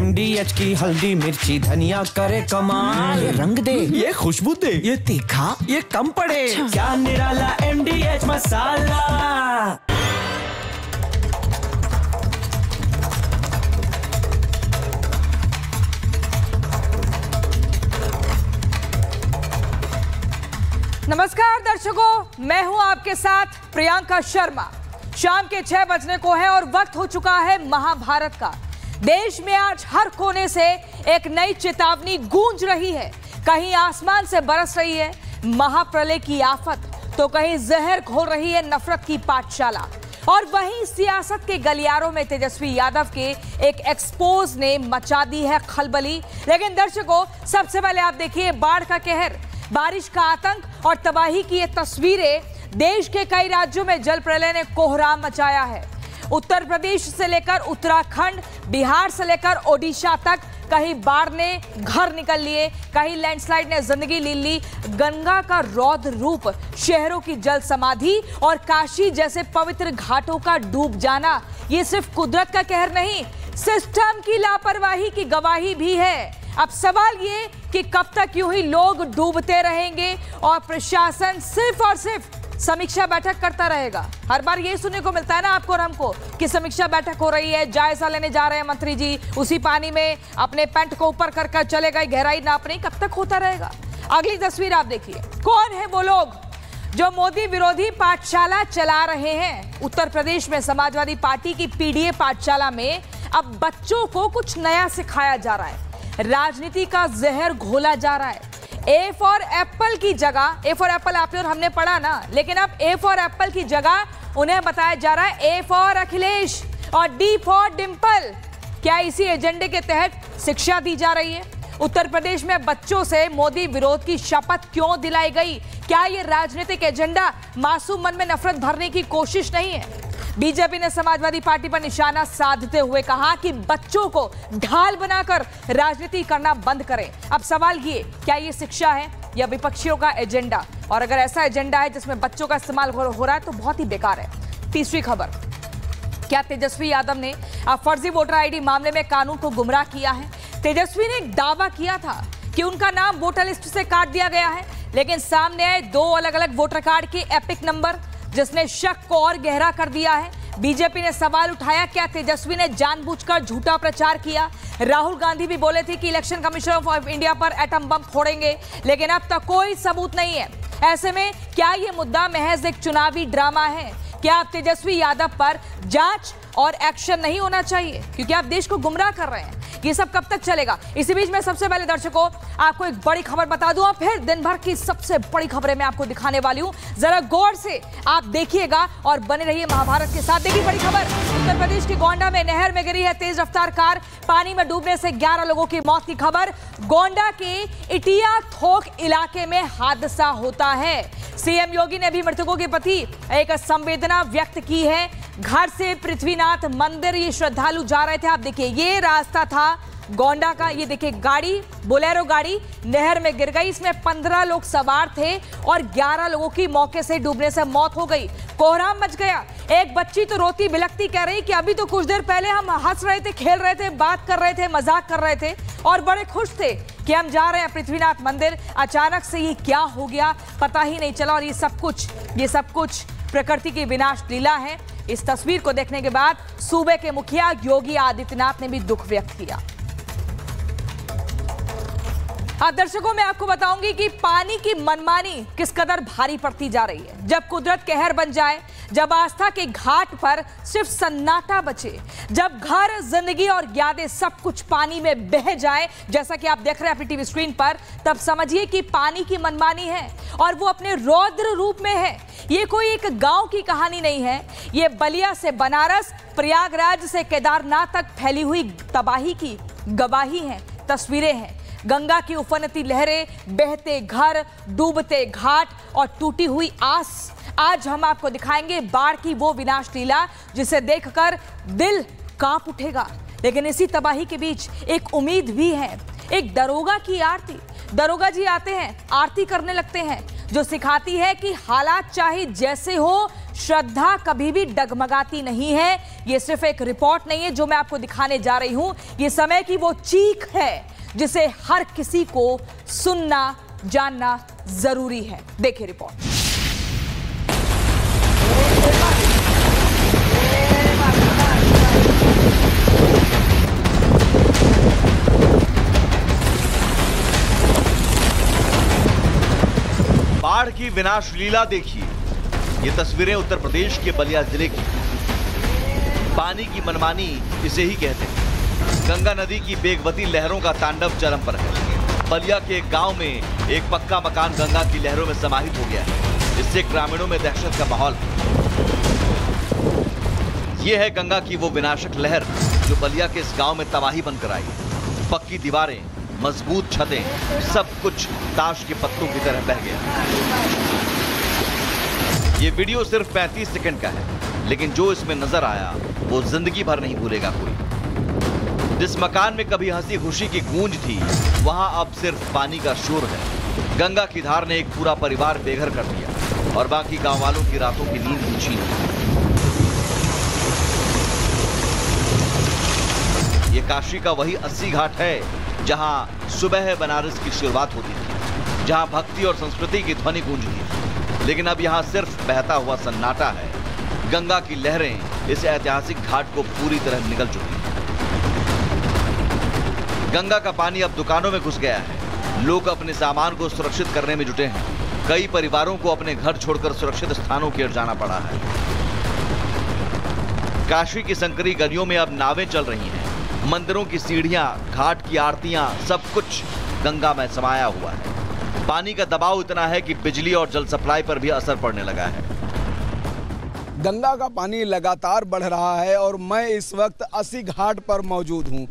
MDH की हल्दी मिर्ची धनिया करे कमाल। ये रंग दे, ये खुशबू दे, ये तीखा, ये कम पड़े। क्या निराला MDH मसाला। नमस्कार दर्शकों, मैं हूं आपके साथ प्रियंका शर्मा। शाम के 6 बजने को है और वक्त हो चुका है महाभारत का। देश में आज हर कोने से एक नई चेतावनी गूंज रही है। कहीं आसमान से बरस रही है महाप्रलय की आफत, तो कहीं जहर घोल रही है नफरत की पाठशाला। और वहीं सियासत के गलियारों में तेजस्वी यादव के एक एक्सपोज ने मचा दी है खलबली। लेकिन दर्शकों, सबसे पहले आप देखिए बाढ़ का कहर, बारिश का आतंक और तबाही की ये तस्वीरें। देश के कई राज्यों में जल प्रलय ने कोहराम मचाया है। उत्तर प्रदेश से लेकर उत्तराखंड, बिहार से लेकर ओडिशा तक कहीं बाढ़ ने घर निकल लिए, कहीं लैंडस्लाइड ने जिंदगी ले ली। गंगा का रौद्र रूप, शहरों की जल समाधि और काशी जैसे पवित्र घाटों का डूब जाना, ये सिर्फ कुदरत का कहर नहीं, सिस्टम की लापरवाही की गवाही भी है। अब सवाल ये कि कब तक यूं ही लोग डूबते रहेंगे और प्रशासन सिर्फ और सिर्फ समीक्षा बैठक करता रहेगा। हर बार ये सुनने को मिलता है ना आपको और हमको कि समीक्षा बैठक हो रही है, जायजा लेने जा रहे हैं मंत्री जी, उसी पानी में अपने पैंट को ऊपर कर कर चले गए, गहराई नाप रही। कब तक होता रहेगा? अगली तस्वीर आप देखिए, कौन है वो लोग जो मोदी विरोधी पाठशाला चला रहे हैं। उत्तर प्रदेश में समाजवादी पार्टी की PDA पाठशाला में अब बच्चों को कुछ नया सिखाया जा रहा है, राजनीति का जहर घोला जा रहा है। A फॉर एप्पल की जगह, A फॉर एप्पल आपने और हमने पढ़ा ना, लेकिन अब A फॉर एप्पल की जगह उन्हें बताया जा रहा है A फॉर अखिलेश और D फॉर डिंपल। क्या इसी एजेंडे के तहत शिक्षा दी जा रही है? उत्तर प्रदेश में बच्चों से मोदी विरोध की शपथ क्यों दिलाई गई? क्या ये राजनीतिक एजेंडा मासूम मन में नफरत भरने की कोशिश नहीं है? बीजेपी ने समाजवादी पार्टी पर निशाना साधते हुए कहा कि बच्चों को ढाल बनाकर राजनीति करना बंद करें। अब सवाल ये, क्या ये शिक्षा है या विपक्षियों का एजेंडा? और अगर ऐसा एजेंडा है जिसमें बच्चों का इस्तेमाल हो रहा है तो बहुत ही बेकार है। तीसरी खबर, क्या तेजस्वी यादव ने अब फर्जी वोटर ID मामले में कानून को गुमराह किया है? तेजस्वी ने एक दावा किया था कि उनका नाम वोटर लिस्ट से काट दिया गया है, लेकिन सामने आए 2 अलग अलग वोटर कार्ड के एपिक नंबर, जिसने शक को और गहरा कर दिया है। बीजेपी ने सवाल उठाया, क्या तेजस्वी ने जानबूझकर झूठा प्रचार किया? राहुल गांधी भी बोले थे कि इलेक्शन कमीशन ऑफ इंडिया पर एटम बम फोड़ेंगे, लेकिन अब तक कोई सबूत नहीं है। ऐसे में क्या ये मुद्दा महज एक चुनावी ड्रामा है? क्या आप तेजस्वी यादव पर जांच और एक्शन नहीं होना चाहिए? क्योंकि आप देश को गुमराह कर रहे हैं। ये सब कब तक चलेगा? इसी बीच में सबसे पहले दर्शकों आपको एक बड़ी खबर बता दूं, और फिर दिन भर की सबसे बड़ी खबरें मैं आपको दिखाने वाली हूं। जरा गौर से आप देखिएगा और बने रहिए महाभारत के साथ। देखिए बड़ी खबर, उत्तर प्रदेश के गोंडा में नहर में गिरी है तेज रफ्तार कार, पानी में डूबने से 11 लोगों की मौत की खबर। गोंडा के इटिया थोक इलाके में हादसा होता है। CM योगी ने भी मृतकों के प्रति एक संवेदना व्यक्त की है। घर से पृथ्वीनाथ मंदिर ये श्रद्धालु जा रहे थे। आप देखिए ये रास्ता था गोंडा का, ये देखिए गाड़ी, बोलेरो गाड़ी नहर में गिर गई। इसमें 15 लोग सवार थे और 11 लोगों की मौके से डूबने से मौत हो गई। कोहराम मच गया। एक बच्ची तो रोती बिलखती कह रही कि अभी तो कुछ देर पहले हम हंस रहे थे, खेल रहे थे, बात कर रहे थे, मजाक कर रहे थे और बड़े खुश थे कि हम जा रहे हैं पृथ्वीनाथ मंदिर। अचानक से ये क्या हो गया पता ही नहीं चला, और ये सब कुछ प्रकृति की विनाश लीला है। इस तस्वीर को देखने के बाद सूबे के मुखिया योगी आदित्यनाथ ने भी दुख व्यक्त किया। दर्शकों मैं आपको बताऊंगी कि पानी की मनमानी किस कदर भारी पड़ती जा रही है। जब कुदरत कहर बन जाए, जब आस्था के घाट पर सिर्फ सन्नाटा बचे, जब घर, जिंदगी और यादें सब कुछ पानी में बह जाए, जैसा कि आप देख रहे हैं अपनी टीवी स्क्रीन पर, तब समझिए कि पानी की मनमानी है और वो अपने रौद्र रूप में है। ये कोई एक गांव की कहानी नहीं है, ये बलिया से बनारस, प्रयागराज से केदारनाथ तक फैली हुई तबाही की गवाही है, तस्वीरें हैं। गंगा की उफनती लहरें, बहते घर, डूबते घाट और टूटी हुई आस। आज हम आपको दिखाएंगे बाढ़ की वो विनाश लीला जिसे देखकर दिल कांप उठेगा। लेकिन इसी तबाही के बीच एक उम्मीद भी है, एक दरोगा की आरती। दरोगा जी आते हैं, आरती करने लगते हैं, जो सिखाती है कि हालात चाहे जैसे हो, श्रद्धा कभी भी डगमगाती नहीं है। ये सिर्फ एक रिपोर्ट नहीं है जो मैं आपको दिखाने जा रही हूं, ये समय की वो चीख है जिसे हर किसी को सुनना जानना जरूरी है। देखिए रिपोर्ट। बाढ़ की विनाश लीला देखिए। ये तस्वीरें उत्तर प्रदेश के बलिया जिले की। पानी की मनमानी इसे ही कहते हैं। गंगा नदी की बेगवती लहरों का तांडव चरम पर है। बलिया के एक गांव में एक पक्का मकान गंगा की लहरों में समाहित हो गया है। इससे ग्रामीणों में दहशत का माहौल है। ये है गंगा की वो विनाशक लहर जो बलिया के इस गांव में तबाही बनकर आई। पक्की दीवारें, मजबूत छतें, सब कुछ ताश के पत्तों की तरह बह गया। ये वीडियो सिर्फ 35 सेकंड का है, लेकिन जो इसमें नजर आया वो जिंदगी भर नहीं भूलेगा कोई। जिस मकान में कभी हंसी खुशी की गूंज थी, वहां अब सिर्फ पानी का शोर है। गंगा की धार ने एक पूरा परिवार बेघर कर दिया और बाकी गांव वालों की रातों की नींद भी छीन ली। ये काशी का वही 80 घाट है जहां सुबह बनारस की शुरुआत होती थी, जहां भक्ति और संस्कृति की ध्वनि गूंजती थी। लेकिन अब यहां सिर्फ बहता हुआ सन्नाटा है। गंगा की लहरें इस ऐतिहासिक घाट को पूरी तरह निगल चुकी हैं। गंगा का पानी अब दुकानों में घुस गया है। लोग अपने सामान को सुरक्षित करने में जुटे हैं। कई परिवारों को अपने घर छोड़कर सुरक्षित स्थानों की ओर जाना पड़ा है। काशी की संकरी गलियों में अब नावें चल रही हैं। मंदिरों की सीढ़ियां, घाट की आरतियां, सब कुछ गंगा में समाया हुआ है। पानी का दबाव इतना है कि बिजली और जल सप्लाई पर भी असर पड़ने लगा है। गंगा का पानी लगातार बढ़ रहा है और मैं इस वक्त 80 घाट पर मौजूद हूँ।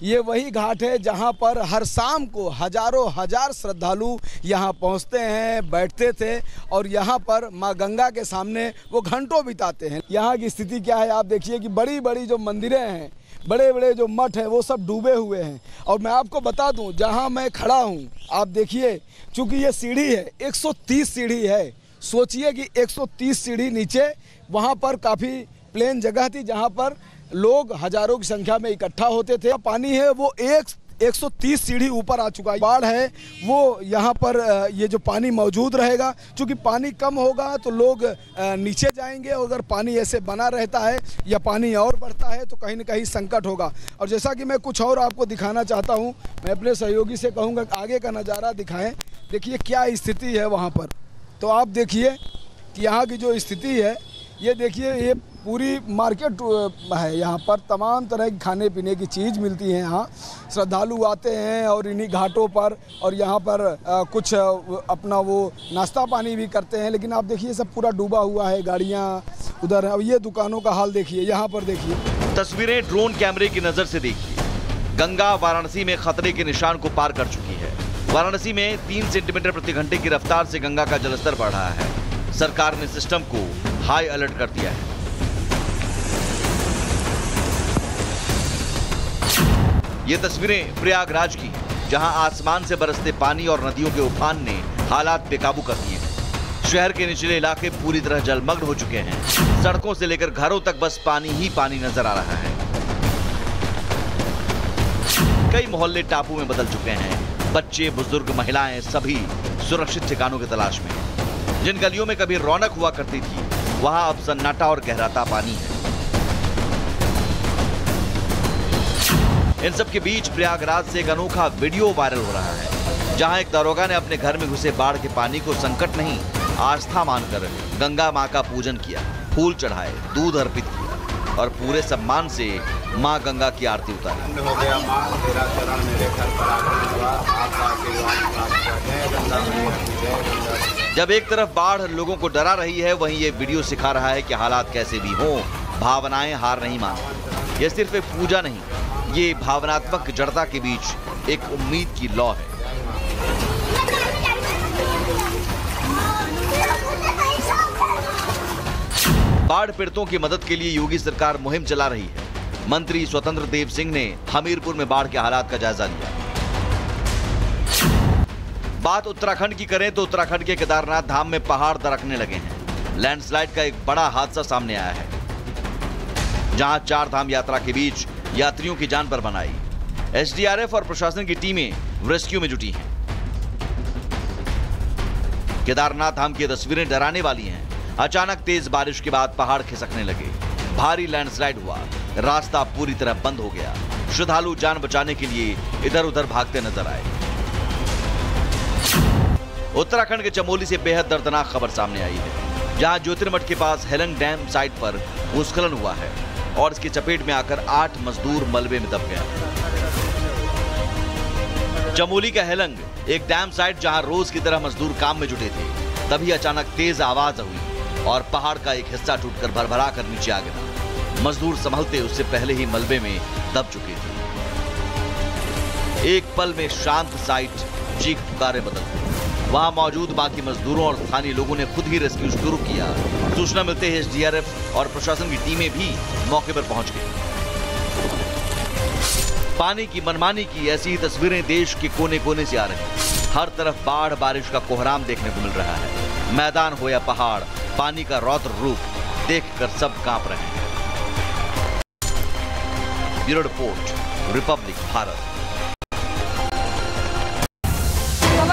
ये वही घाट है जहाँ पर हर शाम को हजारों हजार श्रद्धालु यहाँ पहुँचते हैं, बैठते थे और यहाँ पर माँ गंगा के सामने वो घंटों बिताते हैं। यहाँ की स्थिति क्या है आप देखिए कि बड़ी बड़ी जो मंदिरें हैं, बड़े बड़े जो मठ हैं, वो सब डूबे हुए हैं। और मैं आपको बता दूं, जहां मैं खड़ा हूं आप देखिए, चूंकि ये सीढ़ी है 130 सीढ़ी है। सोचिए कि 130 सीढ़ी नीचे, वहां पर काफ़ी प्लेन जगह थी जहां पर लोग हजारों की संख्या में इकट्ठा होते थे। पानी है वो 130 सीढ़ी ऊपर आ चुका है। बाढ़ है वो यहाँ पर ये जो पानी मौजूद रहेगा, क्योंकि पानी कम होगा तो लोग नीचे जाएंगे और अगर पानी ऐसे बना रहता है या पानी और बढ़ता है तो कहीं न कहीं संकट होगा। और जैसा कि मैं कुछ और आपको दिखाना चाहता हूँ, मैं अपने सहयोगी से कहूँगा आगे का नज़ारा दिखाएं। देखिए क्या स्थिति है वहाँ पर। तो आप देखिए कि यहाँ की जो स्थिति है, ये देखिए, ये पूरी मार्केट है। यहाँ पर तमाम तरह की खाने पीने की चीज़ मिलती है। यहाँ श्रद्धालु आते हैं और इन्हीं घाटों पर और यहाँ पर कुछ अपना वो नाश्ता पानी भी करते हैं। लेकिन आप देखिए सब पूरा डूबा हुआ है, गाड़ियाँ उधर है। अब ये दुकानों का हाल देखिए, यहाँ पर देखिए। तस्वीरें ड्रोन कैमरे की नजर से देखिए। गंगा वाराणसी में खतरे के निशान को पार कर चुकी है। वाराणसी में 3 सेंटीमीटर प्रति घंटे की रफ्तार से गंगा का जलस्तर बढ़ रहा है। सरकार ने सिस्टम को हाई अलर्ट कर दिया है। ये तस्वीरें प्रयागराज की, जहां आसमान से बरसते पानी और नदियों के उफान ने हालात बेकाबू कर दिए हैं। शहर के निचले इलाके पूरी तरह जलमग्न हो चुके हैं। सड़कों से लेकर घरों तक बस पानी ही पानी नजर आ रहा है। कई मोहल्ले टापू में बदल चुके हैं। बच्चे, बुजुर्ग, महिलाएं सभी सुरक्षित ठिकानों की तलाश में हैं। जिन गलियों में कभी रौनक हुआ करती थी, वहां अब सन्नाटा और गहराता पानी है। इन सब के बीच प्रयागराज से एक अनोखा वीडियो वायरल हो रहा है, जहां एक दरोगा ने अपने घर में घुसे बाढ़ के पानी को संकट नहीं, आस्था मानकर गंगा मां का पूजन किया, फूल चढ़ाए, दूध अर्पित किया और पूरे सम्मान से मां गंगा की आरती उतारी। हो गया मां, तेरा चरण मेरे घर पर आकर हुआ, आपका आशीर्वाद प्राप्त कर, जय गंगा मैया की जय गंगा। जब एक तरफ बाढ़ लोगों को डरा रही है, वहीं ये वीडियो सिखा रहा है कि हालात कैसे भी हों, भावनाएं हार नहीं मानती। यह सिर्फ एक पूजा नहीं, ये भावनात्मक जड़ता के बीच एक उम्मीद की लौ है। बाढ़ पीड़ितों की मदद के लिए योगी सरकार मुहिम चला रही है। मंत्री स्वतंत्र देव सिंह ने हमीरपुर में बाढ़ के हालात का जायजा लिया। बात उत्तराखंड की करें तो उत्तराखंड के केदारनाथ धाम में पहाड़ दरकने लगे हैं। लैंडस्लाइड का एक बड़ा हादसा सामने आया है, जहां 4 धाम यात्रा के बीच यात्रियों की जान पर बनाई। एसडीआरएफ और प्रशासन की टीमें रेस्क्यू में जुटी हैं। केदारनाथ धाम की तस्वीरें डराने वाली हैं। अचानक तेज बारिश के बाद पहाड़ खिसकने लगे, भारी लैंडस्लाइड हुआ, रास्ता पूरी तरह बंद हो गया। श्रद्धालु जान बचाने के लिए इधर उधर भागते नजर आए। उत्तराखंड के चमोली से बेहद दर्दनाक खबर सामने आई है, जहां ज्योतिर्मठ के पास हेलंग डैम साइट पर भूस्खलन हुआ है और इसकी चपेट में आकर 8 मजदूर मलबे में दब गए। चमोली का हेलंग एक डैम साइट जहां रोज की तरह मजदूर काम में जुटे थे, तभी अचानक तेज आवाज हुई और पहाड़ का एक हिस्सा टूटकर भरभरा कर नीचे आ गिरा। मजदूर संभलते उससे पहले ही मलबे में दब चुके थे। एक पल में शांत साइट चीख पुकारे बदल गई। वहां मौजूद बाकी मजदूरों और स्थानीय लोगों ने खुद ही रेस्क्यू शुरू किया। सूचना मिलते ही एसडीआरएफ और प्रशासन की टीमें भी मौके पर पहुंच गई। पानी की मनमानी की ऐसी ही तस्वीरें देश के कोने कोने से आ रही हैं। हर तरफ बाढ़ बारिश का कोहराम देखने को मिल रहा है। मैदान हो या पहाड़, पानी का रौद्र रूप देखकर सब कांप रहे हैं। Bureau report, Republic Bharat.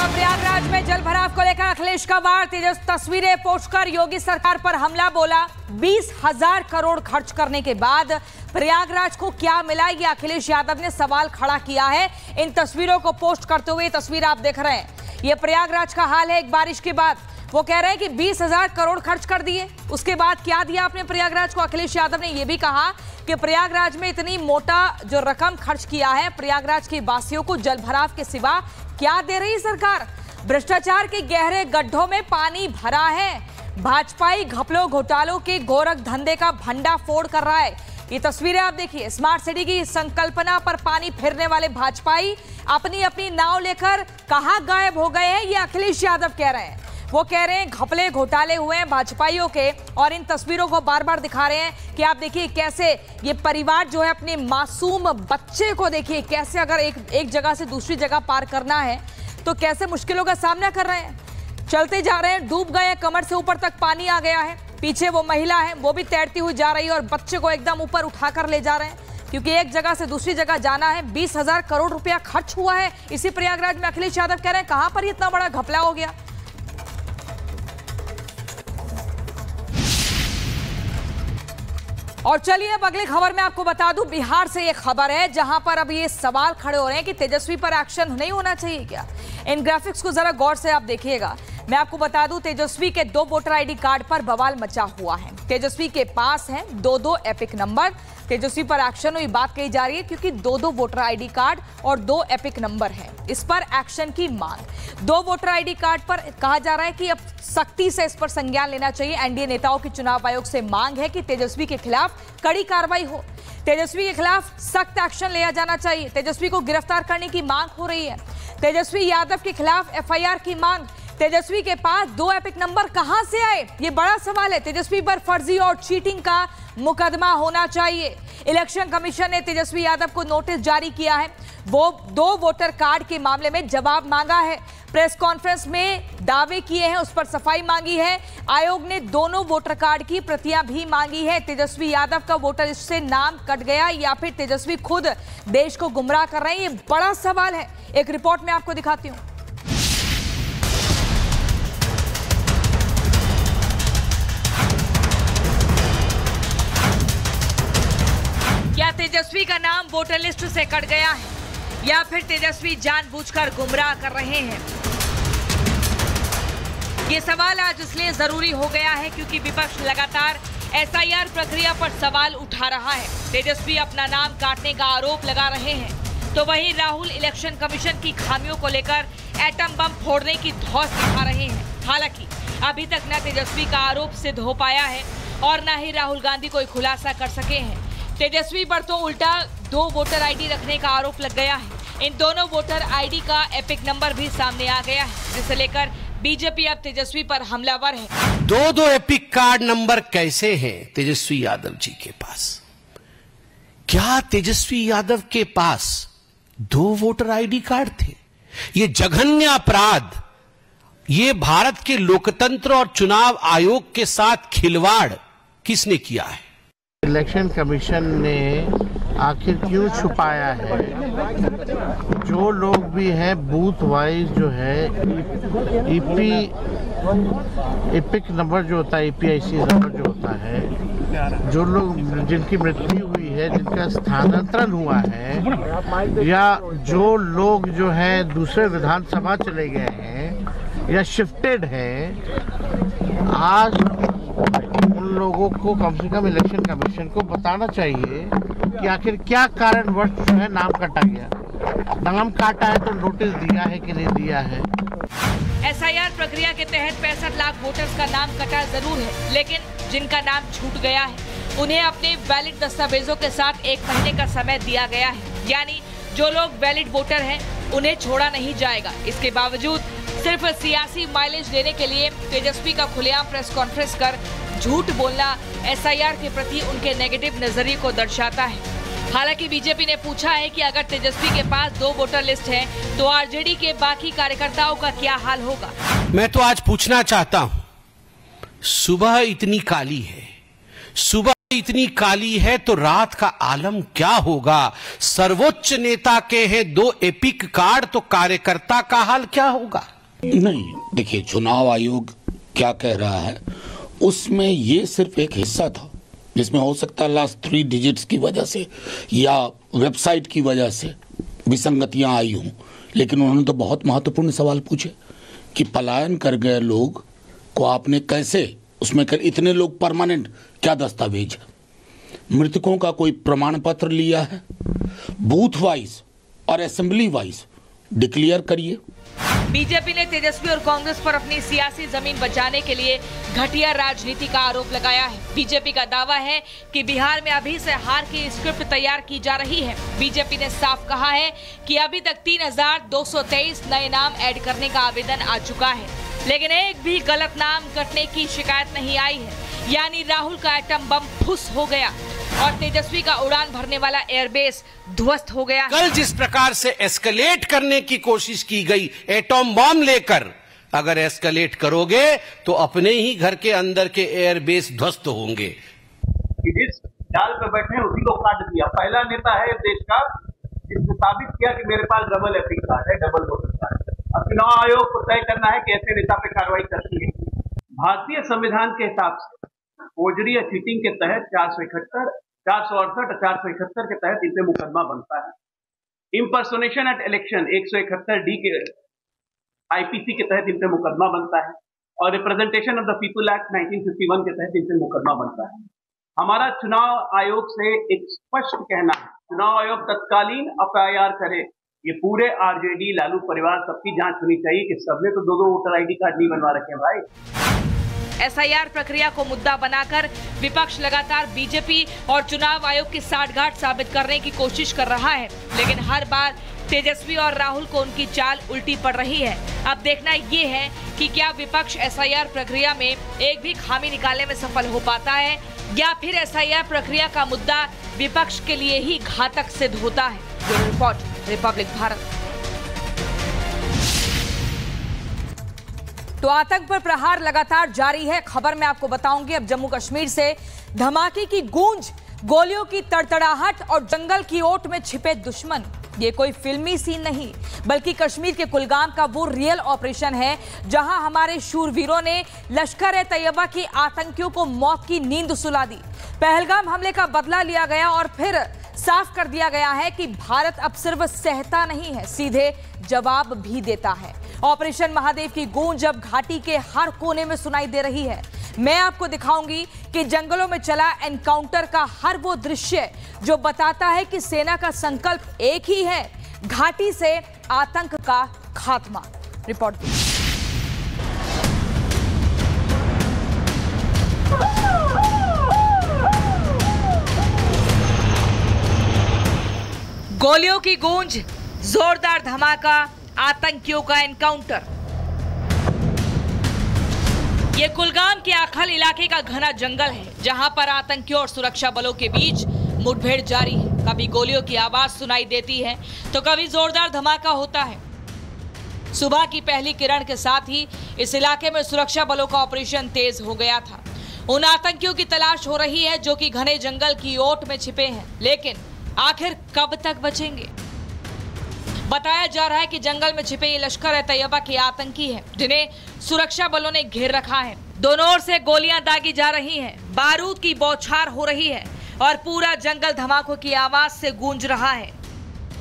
Prayagraj में जल भराव को लेकर अखिलेश का वार, तेजस तस्वीरें पोस्ट कर योगी सरकार पर हमला बोला। 20,000 करोड़ खर्च करने के बाद प्रयागराज को क्या मिला, ये अखिलेश यादव ने सवाल खड़ा किया है इन तस्वीरों को पोस्ट करते हुए। तस्वीर आप देख रहे हैं, ये प्रयागराज का हाल है एक बारिश के बाद। वो कह रहे हैं कि 20,000 करोड़ खर्च कर दिए, उसके बाद क्या दिया आपने प्रयागराज को। अखिलेश यादव ने यह भी कहा कि प्रयागराज में इतनी मोटा जो रकम खर्च किया है, प्रयागराज के वासियों को जल भराव के सिवा क्या दे रही सरकार। भ्रष्टाचार के गहरे गड्ढों में पानी भरा है। भाजपाई घपलों घोटालों के गोरख धंधे का भंडाफोड़ कर रहा है। ये तस्वीरें आप देखिए, स्मार्ट सिटी की संकल्पना पर पानी फेरने वाले भाजपाई अपनी अपनी नाव लेकर कहां गायब हो गए हैं, ये अखिलेश यादव कह रहे हैं। वो कह रहे हैं घपले घोटाले हुए हैं भाजपाइयों के, और इन तस्वीरों को बार बार दिखा रहे हैं कि आप देखिए कैसे ये परिवार जो है अपने मासूम बच्चे को देखिए कैसे अगर एक जगह से दूसरी जगह पार करना है तो कैसे मुश्किलों का सामना कर रहे हैं। चलते जा रहे हैं, डूब गए हैं, कमर से ऊपर तक पानी आ गया है। पीछे वो महिला है, वो भी तैरती हुई जा रही है और बच्चे को एकदम ऊपर उठाकर ले जा रहे हैं, क्योंकि एक जगह से दूसरी जगह जाना है। 20,000 करोड़ रुपया खर्च हुआ है इसी प्रयागराज में। अखिलेश यादव कह रहे हैं कहां पर इतना बड़ा घपला हो गया। और चलिए अब अगली खबर में आपको बता दूं, बिहार से ये खबर है जहां पर अब ये सवाल खड़े हो रहे हैं कि तेजस्वी पर एक्शन नहीं होना चाहिए क्या। इन ग्राफिक्स को जरा गौर से आप देखिएगा। मैं आपको बता दूं, तेजस्वी के 2 वोटर आईडी कार्ड पर बवाल मचा हुआ है। तेजस्वी के पास हैं 2 एपिक नंबर। तेजस्वी पर एक्शन हुई बात कही जा रही है क्योंकि 2 वोटर आईडी कार्ड और 2 एपिक नंबर है। इस पर एक्शन की मांग। 2 वोटर आईडी कार्ड पर कहा जा रहा है कि अब सख्ती से इस पर संज्ञान लेना चाहिए। एनडीए नेताओं की चुनाव आयोग से मांग है कि तेजस्वी के खिलाफ कड़ी कार्रवाई हो। तेजस्वी के खिलाफ सख्त एक्शन लिया जाना चाहिए। तेजस्वी को गिरफ्तार करने की मांग हो रही है। तेजस्वी यादव के खिलाफ एफआईआर की मांग। तेजस्वी के पास 2 एपिक नंबर कहां से आए, ये बड़ा सवाल है। तेजस्वी पर फर्जी और चीटिंग का मुकदमा होना चाहिए। इलेक्शन कमीशन ने तेजस्वी यादव को नोटिस जारी किया है। वो 2 वोटर कार्ड के मामले में जवाब मांगा है। प्रेस कॉन्फ्रेंस में दावे किए हैं, उस पर सफाई मांगी है। आयोग ने दोनों वोटर कार्ड की प्रतियां भी मांगी है। तेजस्वी यादव का वोटर लिस्ट से नाम कट गया या फिर तेजस्वी खुद देश को गुमराह कर रहे हैं, ये बड़ा सवाल है। एक रिपोर्ट में आपको दिखाती हूं। क्या तेजस्वी का नाम वोटर लिस्ट से कट गया है या फिर तेजस्वी जानबूझकर गुमराह कर रहे हैं? ये सवाल आज इसलिए जरूरी हो गया है क्योंकि विपक्ष लगातार एसआईआर प्रक्रिया पर सवाल उठा रहा है। तेजस्वी अपना नाम काटने का आरोप लगा रहे हैं, तो वहीं राहुल इलेक्शन कमीशन की खामियों को लेकर एटम बम फोड़ने की धौंस दिखा रहे हैं। हालांकि अभी तक न तेजस्वी का आरोप सिद्ध हो पाया है और न ही राहुल गांधी कोई खुलासा कर सके हैं। तेजस्वी पर तो उल्टा 2 वोटर आईडी रखने का आरोप लग गया है। इन दोनों वोटर आईडी का एपिक नंबर भी सामने आ गया है, जिसे लेकर बीजेपी अब तेजस्वी पर हमलावर है। 2 एपिक कार्ड नंबर कैसे हैं तेजस्वी यादव जी के पास? क्या तेजस्वी यादव के पास 2 वोटर आईडी कार्ड थे? ये जघन्य अपराध ये भारत के लोकतंत्र और चुनाव आयोग के साथ खिलवाड़ किसने किया है? इलेक्शन कमीशन ने आखिर क्यों छुपाया है? जो लोग भी हैं बूथ वाइज जो है एपिक नंबर जो होता है, EPIC नंबर जो होता है, जो लोग जिनकी मृत्यु हुई है, जिनका स्थानांतरण हुआ है, या जो लोग जो है दूसरे विधानसभा चले गए हैं या शिफ्टेड हैं, आज उन लोगों को कम से कम इलेक्शन कमीशन को बताना चाहिए कि आखिर क्या कारणवश जो है नाम काटा गया। नाम काटा है तो नोटिस दिया है कि नहीं दिया है? SIR प्रक्रिया के तहत 65 लाख वोटर्स का नाम कटा जरूर है, लेकिन जिनका नाम छूट गया है उन्हें अपने वैलिड दस्तावेजों के साथ 1 महीने का समय दिया गया है। यानी जो लोग वैलिड वोटर हैं उन्हें छोड़ा नहीं जाएगा। इसके बावजूद सिर्फ सियासी माइलेज लेने के लिए तेजस्वी का खुलेआम प्रेस कॉन्फ्रेंस कर झूठ बोलना SIR के प्रति उनके नेगेटिव नजरिए को दर्शाता है। हालांकि बीजेपी ने पूछा है कि अगर तेजस्वी के पास 2 वोटर लिस्ट है तो आरजेडी के बाकी कार्यकर्ताओं का क्या हाल होगा? मैं तो आज पूछना चाहता हूं, सुबह इतनी काली है, सुबह इतनी काली है तो रात का आलम क्या होगा? सर्वोच्च नेता के हैं 2 एपिक कार्ड तो कार्यकर्ता का हाल क्या होगा? नहीं, देखिए चुनाव आयोग क्या कह रहा है उसमें ये सिर्फ एक हिस्सा था, जिसमें हो सकता है लास्ट 3 डिजिट्स की वजह से या वेबसाइट की वजह से विसंगतियां आई हों, लेकिन उन्होंने तो बहुत महत्वपूर्ण सवाल पूछे कि पलायन कर गए लोग को आपने कैसे उसमें कर, इतने लोग परमानेंट क्या दस्तावेज है, मृतकों का कोई प्रमाण पत्र लिया है, बूथ वाइज और असेंबली वाइज डिक्लेयर करिए। बीजेपी ने तेजस्वी और कांग्रेस पर अपनी सियासी जमीन बचाने के लिए घटिया राजनीति का आरोप लगाया है। बीजेपी का दावा है कि बिहार में अभी से हार की स्क्रिप्ट तैयार की जा रही है। बीजेपी ने साफ कहा है कि अभी तक 3223 नए नाम ऐड करने का आवेदन आ चुका है, लेकिन एक भी गलत नाम कटने की शिकायत नहीं आई है। यानी राहुल का एटम बम फुस हो गया और तेजस्वी का उड़ान भरने वाला एयरबेस ध्वस्त हो गया। कल जिस प्रकार से एस्केलेट करने की कोशिश की गई एटॉम बम लेकर, अगर एस्केलेट करोगे तो अपने ही घर के अंदर के एयरबेस ध्वस्त होंगे। जिस डाल पे बैठे उसी को काट दिया। पहला नेता है देश का जिसने साबित किया कि मेरे पास डबल एपिक कार्ड है, डबल वोटर कार्ड। अब चुनाव आयोग को तय करना है कि ऐसे नेता पे कार्रवाई करती है। भारतीय संविधान के हिसाब से फोर्जरी या चीटिंग के तहत 471, 468 और 471 के तहत इन पे मुकदमा बनता है। इम्पर्सोनेशन एट इलेक्शन 171D के IPC के तहत इन पे मुकदमा बनता है और representation of the people act 1951 के तहत इन पे मुकदमा बनता है। हमारा चुनाव आयोग से एक स्पष्ट कहना है, चुनाव आयोग तत्कालीन FIR करे। ये पूरे RJD लालू परिवार सबकी जांच होनी चाहिए कि सबने तो 2-2 वोटर ID कार्ड नहीं बनवा रखे भाई। SIR प्रक्रिया को मुद्दा बनाकर विपक्ष लगातार बीजेपी और चुनाव आयोग की साठगांठ साबित करने की कोशिश कर रहा है, लेकिन हर बार तेजस्वी और राहुल को उनकी चाल उल्टी पड़ रही है। अब देखना ये है कि क्या विपक्ष SIR प्रक्रिया में एक भी खामी निकालने में सफल हो पाता है या फिर SIR प्रक्रिया का मुद्दा विपक्ष के लिए ही घातक सिद्ध होता है। Bureau report, Republic Bharat. तो आतंक पर प्रहार लगातार जारी है। खबर मैं आपको बताऊंगी अब जम्मू कश्मीर से। धमाके की गूंज, गोलियों की तड़तड़ाहट और जंगल की ओट में छिपे दुश्मन। ये कोई फिल्मी सीन नहीं बल्कि कश्मीर के कुलगाम का वो रियल ऑपरेशन है जहां हमारे शूरवीरों ने लश्कर-ए-तैयबा की आतंकियों को मौत की नींद सुला दी। पहलगाम हमले का बदला लिया गया और फिर साफ कर दिया गया है कि भारत अब सिर्फ सहता नहीं है, सीधे जवाब भी देता है। ऑपरेशन महादेव की गूंज अब घाटी के हर कोने में सुनाई दे रही है। मैं आपको दिखाऊंगी कि जंगलों में चला एनकाउंटर का हर वो दृश्य जो बताता है कि सेना का संकल्प एक ही है, घाटी से आतंक का खात्मा। रिपोर्ट। गोलियों की गूंज, जोरदार धमाका, आतंकियों का एनकाउंटर। ये कुलगाम के आखल इलाके का घना जंगल है जहां पर आतंकियों और सुरक्षा बलों के बीच मुठभेड़ जारी है। कभी गोलियों की आवाज सुनाई देती है तो कभी जोरदार धमाका होता है। सुबह की पहली किरण के साथ ही इस इलाके में सुरक्षा बलों का ऑपरेशन तेज हो गया था। उन आतंकियों की तलाश हो रही है जो कि घने जंगल की ओट में छिपे हैं, लेकिन आखिर कब तक बचेंगे? बताया जा रहा है कि जंगल में छिपे ये लश्कर-ए-तैयबा के आतंकी हैं, जिन्हें सुरक्षा बलों ने घेर रखा है। दोनों ओर से गोलियां दागी जा रही हैं, बारूद की बौछार हो रही है और पूरा जंगल धमाकों की आवाज से गूंज रहा है।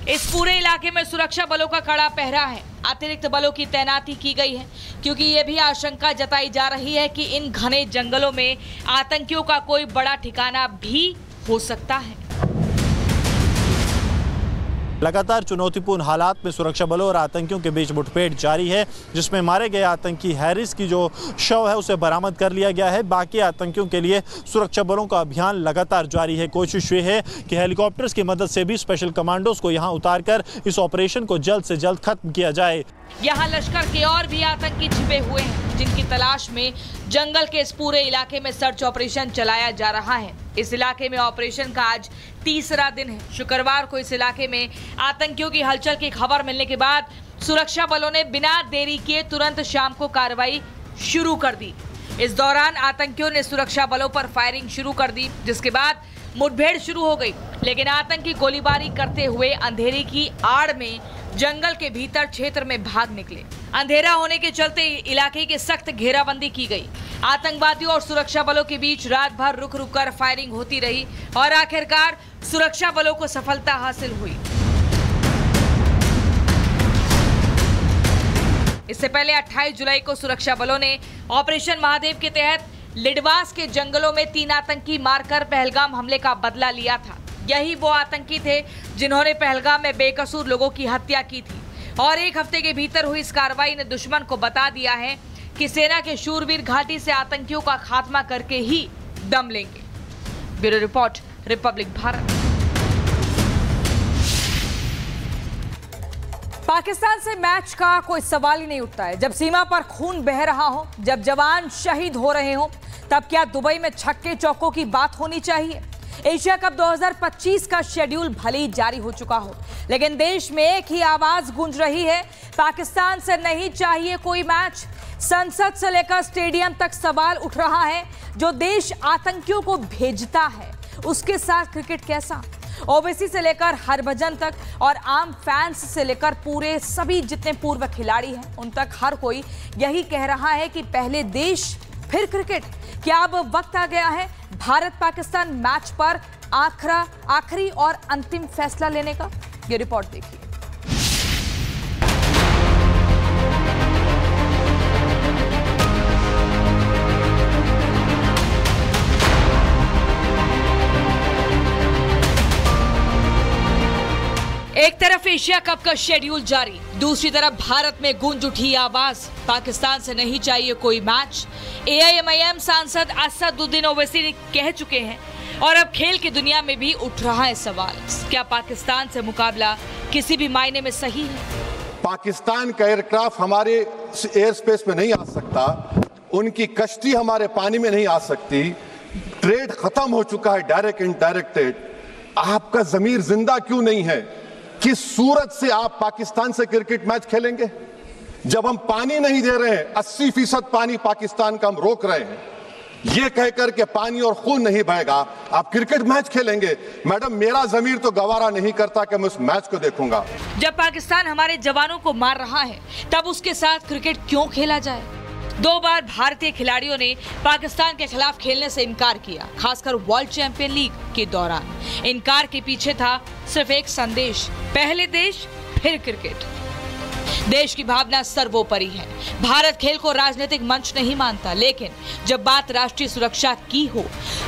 इस पूरे इलाके में सुरक्षा बलों का कड़ा पहरा है। अतिरिक्त बलों की तैनाती की गई है, क्योंकि ये भी आशंका जताई जा रही है कि इन घने जंगलों में आतंकियों का कोई बड़ा ठिकाना भी हो सकता है। लगातार चुनौतीपूर्ण हालात में सुरक्षा बलों और आतंकियों के बीच मुठभेड़ जारी है, जिसमें मारे गए आतंकी हैरिस की जो शव है उसे बरामद कर लिया गया है। बाकी आतंकियों के लिए सुरक्षा बलों का अभियान लगातार जारी है। कोशिश ये है कि हेलीकॉप्टर्स की मदद से भी स्पेशल कमांडोज को यहां उतारकर इस ऑपरेशन को जल्द से जल्द खत्म किया जाए। यहाँ लश्कर के और भी आतंकी छिपे हुए हैं, जिनकी तलाश में जंगल के इस पूरे इलाके में सर्च ऑपरेशन चलाया जा रहा है। इस इलाके में ऑपरेशन का आज तीसरा दिन है। शुक्रवार को इस इलाके में आतंकियों की हलचल की खबर मिलने के बाद सुरक्षा बलों ने बिना देरी किए तुरंत शाम को कार्रवाई शुरू कर दी। इस दौरान आतंकियों ने सुरक्षा बलों पर फायरिंग शुरू कर दी, जिसके बाद मुठभेड़ शुरू हो गई, लेकिन आतंकी गोलीबारी करते हुए अंधेरे की आड़ में जंगल के भीतर क्षेत्र में भाग निकले। अंधेरा होने के चलते इलाके की सख्त घेराबंदी की गई। आतंकवादियों और सुरक्षा बलों के बीच रात भर रुक रुक कर फायरिंग होती रही और आखिरकार सुरक्षा बलों को सफलता हासिल हुई। इससे पहले 28 जुलाई को सुरक्षा बलों ने ऑपरेशन महादेव के तहत लिडवास के जंगलों में 3 आतंकी मारकर पहलगाम हमले का बदला लिया था। यही वो आतंकी थे जिन्होंने पहलगाम में बेकसूर लोगों की हत्या की थी और एक हफ्ते के भीतर हुई इस कार्रवाई ने दुश्मन को बता दिया है कि सेना के शूरवीर घाटी से आतंकियों का खात्मा करके ही दम लेंगे। Bureau report, Republic Bharat. Pakistan से मैच का कोई सवाल ही नहीं उठता है। जब सीमा पर खून बह रहा हो, जब जवान शहीद हो रहे हो, तब क्या दुबई में छक्के चौकों की बात होनी चाहिए? एशिया कप 2025 का शेड्यूल भले ही जारी हो चुका हो, लेकिन देश में एक ही आवाज गूंज रही है, पाकिस्तान से नहीं चाहिए कोई मैच। संसद से लेकर स्टेडियम तक सवाल उठ रहा है, जो देश आतंकियों को भेजता है उसके साथ क्रिकेट कैसा? ओबीसी से लेकर हरभजन तक और आम फैंस से लेकर पूरे सभी जितने पूर्व खिलाड़ी हैं उन तक हर कोई यही कह रहा है कि पहले देश फिर क्रिकेट। क्या अब वक्त आ गया है भारत पाकिस्तान मैच पर आखिरी और अंतिम फैसला लेने का? ये रिपोर्ट देखिए। एक तरफ एशिया कप का शेड्यूल जारी, दूसरी तरफ भारत में गूंज उठी आवाज, पाकिस्तान से नहीं चाहिए कोई मैच। एआईएमआईएम सांसद असदुद्दीन ओवैसी ने कह चुके हैं और अब खेल की दुनिया में भी उठ रहा है सवाल, क्या पाकिस्तान से मुकाबला किसी भी मायने में सही है? पाकिस्तान का एयरक्राफ्ट हमारे एयर स्पेस में नहीं आ सकता, उनकी कश्ती हमारे पानी में नहीं आ सकती, ट्रेड खत्म हो चुका है, डायरेक्ट इनडायरेक्ट ट्रेड। आपका जमीर जिंदा क्यों नहीं है? किस सूरत से आप पाकिस्तान से क्रिकेट मैच खेलेंगे जब हम पानी नहीं दे रहे हैं? 80% पानी पाकिस्तान का हम रोक रहे हैं। ये कहकर के पानी और खून नहीं बहेगा, आप क्रिकेट मैच खेलेंगे? मैडम, मेरा जमीर तो गवारा नहीं करता कि मैं उस मैच को देखूंगा। जब पाकिस्तान हमारे जवानों को मार रहा है तब उसके साथ क्रिकेट क्यों खेला जाए? 2 बार भारतीय खिलाड़ियों ने पाकिस्तान के खिलाफ खेलने से इनकार किया, खासकर वर्ल्ड चैंपियन लीग के दौरान। इनकार के पीछे था सिर्फ एक संदेश, पहले देश फिर क्रिकेट। देश की भावना सर्वोपरि है। भारत खेल को राजनीतिक मंच नहीं मानता, लेकिन जब बात राष्ट्रीय सुरक्षा की हो,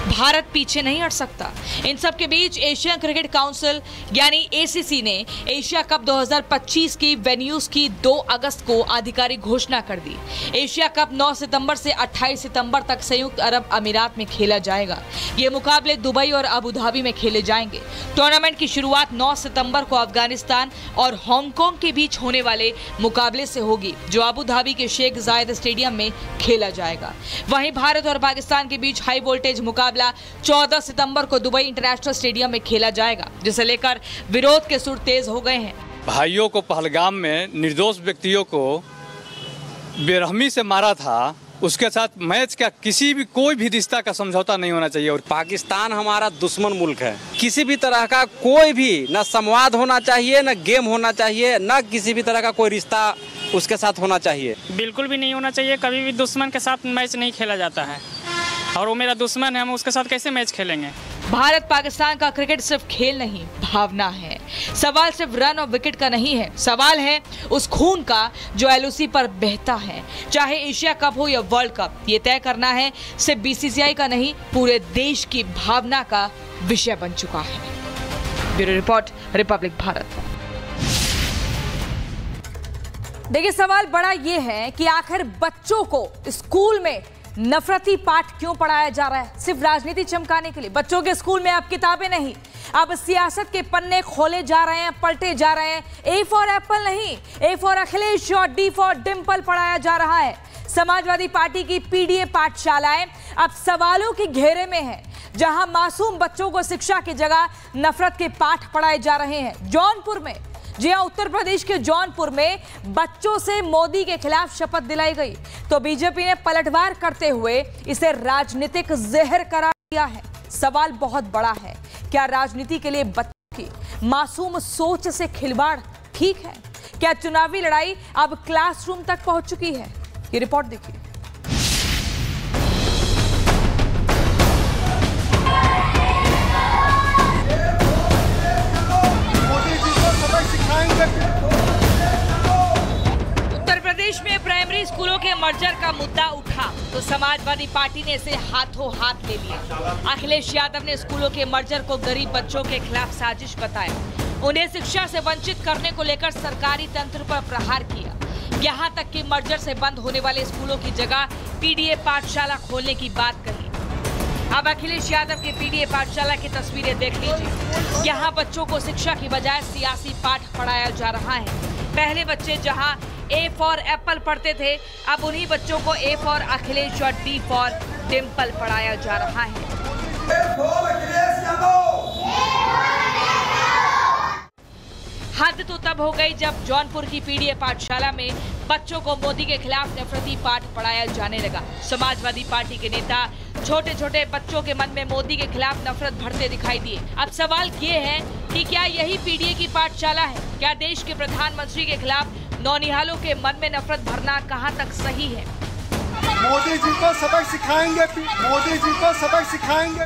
भारत पीछे नहीं हट सकता। इन सब के बीच एशियन क्रिकेट काउंसिल यानी एसीसी ने एशिया कप 2025 की वेन्यूज की 2 अगस्त को आधिकारिक घोषणा कर दी। एशिया कप 9 सितंबर से 28 सितंबर तक संयुक्त अरब अमीरात में खेला जाएगा। ये मुकाबले दुबई और अबू धाबी में खेले जाएंगे। टूर्नामेंट की शुरुआत 9 सितंबर को अफगानिस्तान और हांगकांग के बीच होने वाले मुकाबले से होगी, जो अबू धाबी के शेख जायद स्टेडियम में खेला जाएगा। वहीं भारत और पाकिस्तान के बीच हाई वोल्टेज मुकाबला 14 सितंबर को दुबई इंटरनेशनल स्टेडियम में खेला जाएगा, जिसे लेकर विरोध के सुर तेज हो गए हैं। भाइयों को पहलगाम में निर्दोष व्यक्तियों को बेरहमी से मारा था, उसके साथ मैच का किसी भी कोई भी रिश्ता का समझौता नहीं होना चाहिए। और पाकिस्तान हमारा दुश्मन मुल्क है, किसी भी तरह का कोई भी न संवाद होना चाहिए, न गेम होना चाहिए, न किसी भी तरह का कोई रिश्ता उसके साथ होना चाहिए। बिल्कुल भी नहीं होना चाहिए। कभी भी दुश्मन के साथ मैच नहीं खेला जाता है, और वो मेरा दुश्मन है, हम उसके साथ कैसे मैच खेलेंगे। भारत पाकिस्तान का क्रिकेट सिर्फ खेल नहीं, भावना है। सवाल सिर्फ रन और विकेट का नहीं है, सवाल है उस खून का जो एलओसी पर बहता है। चाहे एशिया कप हो या वर्ल्ड कप, ये तय करना है सिर्फ बीसीसीआई का नहीं, पूरे देश की भावना का विषय बन चुका है। Bureau report, Republic Bharat. देखिए, सवाल बड़ा ये है कि आखिर बच्चों को स्कूल में नफरती पाठ क्यों पढ़ाया जा रहा है? सिर्फ राजनीति चमकाने के लिए। बच्चों के स्कूल में अब किताबें नहीं, अब सियासत के पन्ने खोले जा रहे हैं, पलटे जा रहे हैं। ए फॉर एप्पल नहीं, ए फॉर अखिलेश और डी फॉर डिम्पल पढ़ाया जा रहा है। समाजवादी पार्टी की पीडीए पाठशालाएं अब सवालों के घेरे में है, जहां मासूम बच्चों को शिक्षा की जगह नफरत के पाठ पढ़ाए जा रहे हैं। जौनपुर में, जी हां, उत्तर प्रदेश के जौनपुर में बच्चों से मोदी के खिलाफ शपथ दिलाई गई, तो बीजेपी ने पलटवार करते हुए इसे राजनीतिक जहर करार दिया है। सवाल बहुत बड़ा है, क्या राजनीति के लिए बच्चों की मासूम सोच से खिलवाड़ ठीक है? क्या चुनावी लड़ाई अब क्लासरूम तक पहुंच चुकी है? ये रिपोर्ट देखिए। उत्तर प्रदेश में प्राइमरी स्कूलों के मर्जर का मुद्दा उठा तो समाजवादी पार्टी ने इसे हाथों हाथ ले लिया। अखिलेश यादव ने स्कूलों के मर्जर को गरीब बच्चों के खिलाफ साजिश बताया, उन्हें शिक्षा से वंचित करने को लेकर सरकारी तंत्र पर प्रहार किया। यहाँ तक कि मर्जर से बंद होने वाले स्कूलों की जगह पीडीए पाठशाला खोलने की बात कही। अब अखिलेश यादव के पीडीए पाठशाला की तस्वीरें देख लीजिए। यहाँ बच्चों को शिक्षा की बजाय सियासी पाठ पढ़ाया जा रहा है। पहले बच्चे जहाँ ए फॉर एप्पल पढ़ते थे, अब उन्हीं बच्चों को ए फॉर अखिलेश और डी फॉर डिम्पल पढ़ाया जा रहा है। हद तो तब हो गई जब जौनपुर की पीडीए पाठशाला में बच्चों को मोदी के खिलाफ नफरती पाठ पढ़ाया जाने लगा। समाजवादी पार्टी के नेता छोटे छोटे बच्चों के मन में मोदी के खिलाफ नफरत भरते दिखाई दिए। अब सवाल ये है कि क्या यही पीडीए की पाठशाला है? क्या देश के प्रधानमंत्री के खिलाफ नौनिहालों के मन में नफरत भरना कहां तक सही है? मोदी जी को सबक सिखाएंगे, मोदी जी को सबक सिखाएंगे।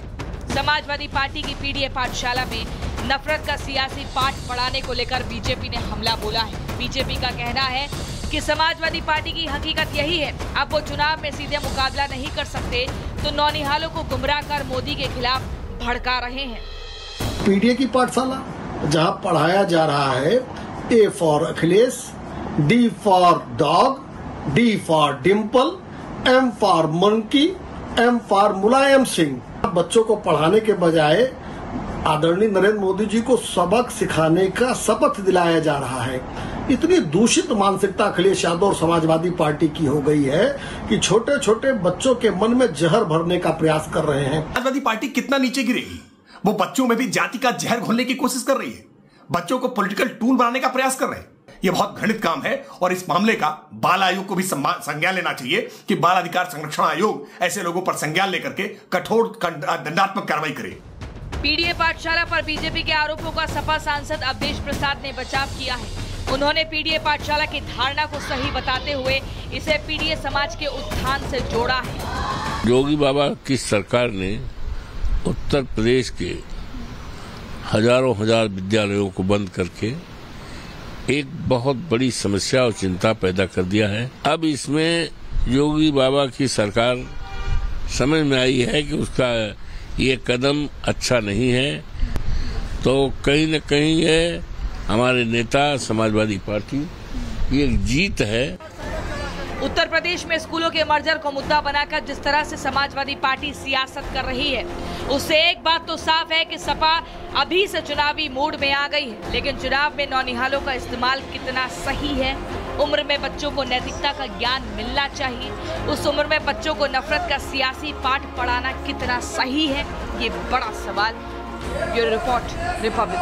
समाजवादी पार्टी की पीडीए पाठशाला में नफरत का सियासी पाठ पढ़ाने को लेकर बीजेपी ने हमला बोला है। बीजेपी का कहना है कि समाजवादी पार्टी की हकीकत यही है, अब वो चुनाव में सीधे मुकाबला नहीं कर सकते तो नौनिहालों को गुमराह कर मोदी के खिलाफ भड़का रहे हैं। पीडीए की पाठशाला जहां पढ़ाया जा रहा है A for Akhilesh, D for dog, D for Dimple, M for monkey, M for Mulayam Singh. बच्चों को पढ़ाने के बजाय आदरणीय नरेंद्र मोदी जी को सबक सिखाने का शपथ दिलाया जा रहा है। इतनी दूषित मानसिकता अखिलेश यादव और समाजवादी पार्टी की हो गई है कि छोटे छोटे बच्चों के मन में जहर भरने का प्रयास कर रहे हैं। समाजवादी पार्टी कितना नीचे गिरेगी? वो बच्चों में भी जाति का जहर घोलने की कोशिश कर रही है, बच्चों को पॉलिटिकल टूल बनाने का प्रयास कर रहे हैं। ये बहुत घृणित काम है और इस मामले का बाल आयोग को भी संज्ञान लेना चाहिए कि बाल अधिकार संरक्षण आयोग ऐसे लोगों पर संज्ञान लेकर के कठोर दंडात्मक कार्रवाई करे। पीडीए पाठशाला पर बीजेपी के आरोपों का सपा सांसद अवधेश प्रसाद ने बचाव किया है। उन्होंने पीडीए पाठशाला की धारणा को सही बताते हुए इसे पीडीए समाज के उत्थान से जोड़ा है। योगी बाबा की सरकार ने उत्तर प्रदेश के हजारों हजार विद्यालयों को बंद करके एक बहुत बड़ी समस्या और चिंता पैदा कर दिया है। अब इसमें योगी बाबा की सरकार समझ में आई है कि उसका ये कदम अच्छा नहीं है, तो कहीं न कहीं ये हमारे नेता समाजवादी पार्टी की एक जीत है। उत्तर प्रदेश में स्कूलों के मर्जर को मुद्दा बनाकर जिस तरह से समाजवादी पार्टी सियासत कर रही है, उससे एक बात तो साफ है कि सपा अभी से चुनावी मूड में आ गई है। लेकिन चुनाव में नौनिहालों का इस्तेमाल कितना सही है? उम्र में बच्चों को नैतिकता का ज्ञान मिलना चाहिए। उस उम्र में बच्चों को नफरत का सियासी पाठ पढ़ाना कितना सही है? ये बड़ा सवाल। Bureau report, Republic.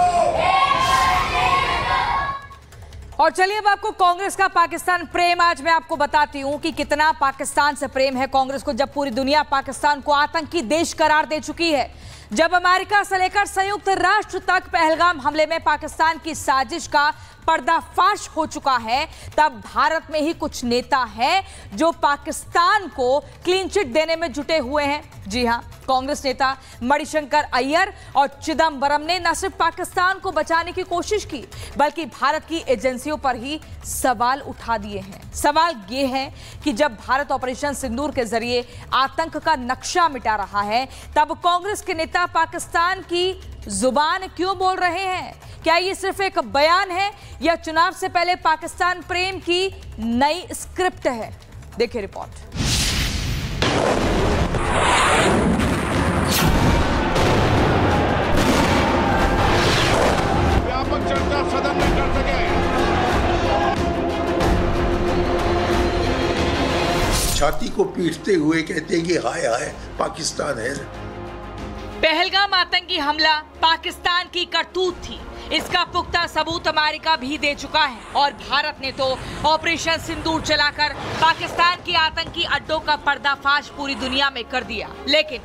और चलिए अब आपको कांग्रेस का पाकिस्तान प्रेम आज मैं आपको बताती हूं कि कितना पाकिस्तान से प्रेम है कांग्रेस को, जब पूरी दुनिया पाकिस्तान को आतंकी देश करार दे चुकी है। जब अमेरिका से लेकर संयुक्त राष्ट्र तक पहलगाम हमले में पाकिस्तान की साजिश का पर्दाफाश हो चुका है, तब भारत में ही कुछ नेता हैं जो पाकिस्तान को क्लीन चिट देने में जुटे हुए हैं। जी हां, कांग्रेस नेता मणिशंकर अय्यर और चिदंबरम ने न सिर्फ पाकिस्तान को बचाने की कोशिश की, बल्कि भारत की एजेंसियों पर ही सवाल उठा दिए हैं। सवाल ये है कि जब भारत ऑपरेशन सिंदूर के जरिए आतंक का नक्शा मिटा रहा है, तब कांग्रेस के नेता पाकिस्तान की जुबान क्यों बोल रहे हैं? क्या ये सिर्फ एक बयान है या चुनाव से पहले पाकिस्तान प्रेम की नई स्क्रिप्ट है? देखिए रिपोर्ट। व्यापक चर्चा सदन में कर सके। छाती को पीटते हुए कहते हैं कि हाय हाय पाकिस्तान है। पहलगाम आतंकी हमला पाकिस्तान की करतूत थी, इसका पुख्ता सबूत अमेरिका भी दे चुका है और भारत ने तो ऑपरेशन सिंदूर चलाकर पाकिस्तान की आतंकी अड्डों का पर्दाफाश पूरी दुनिया में कर दिया। लेकिन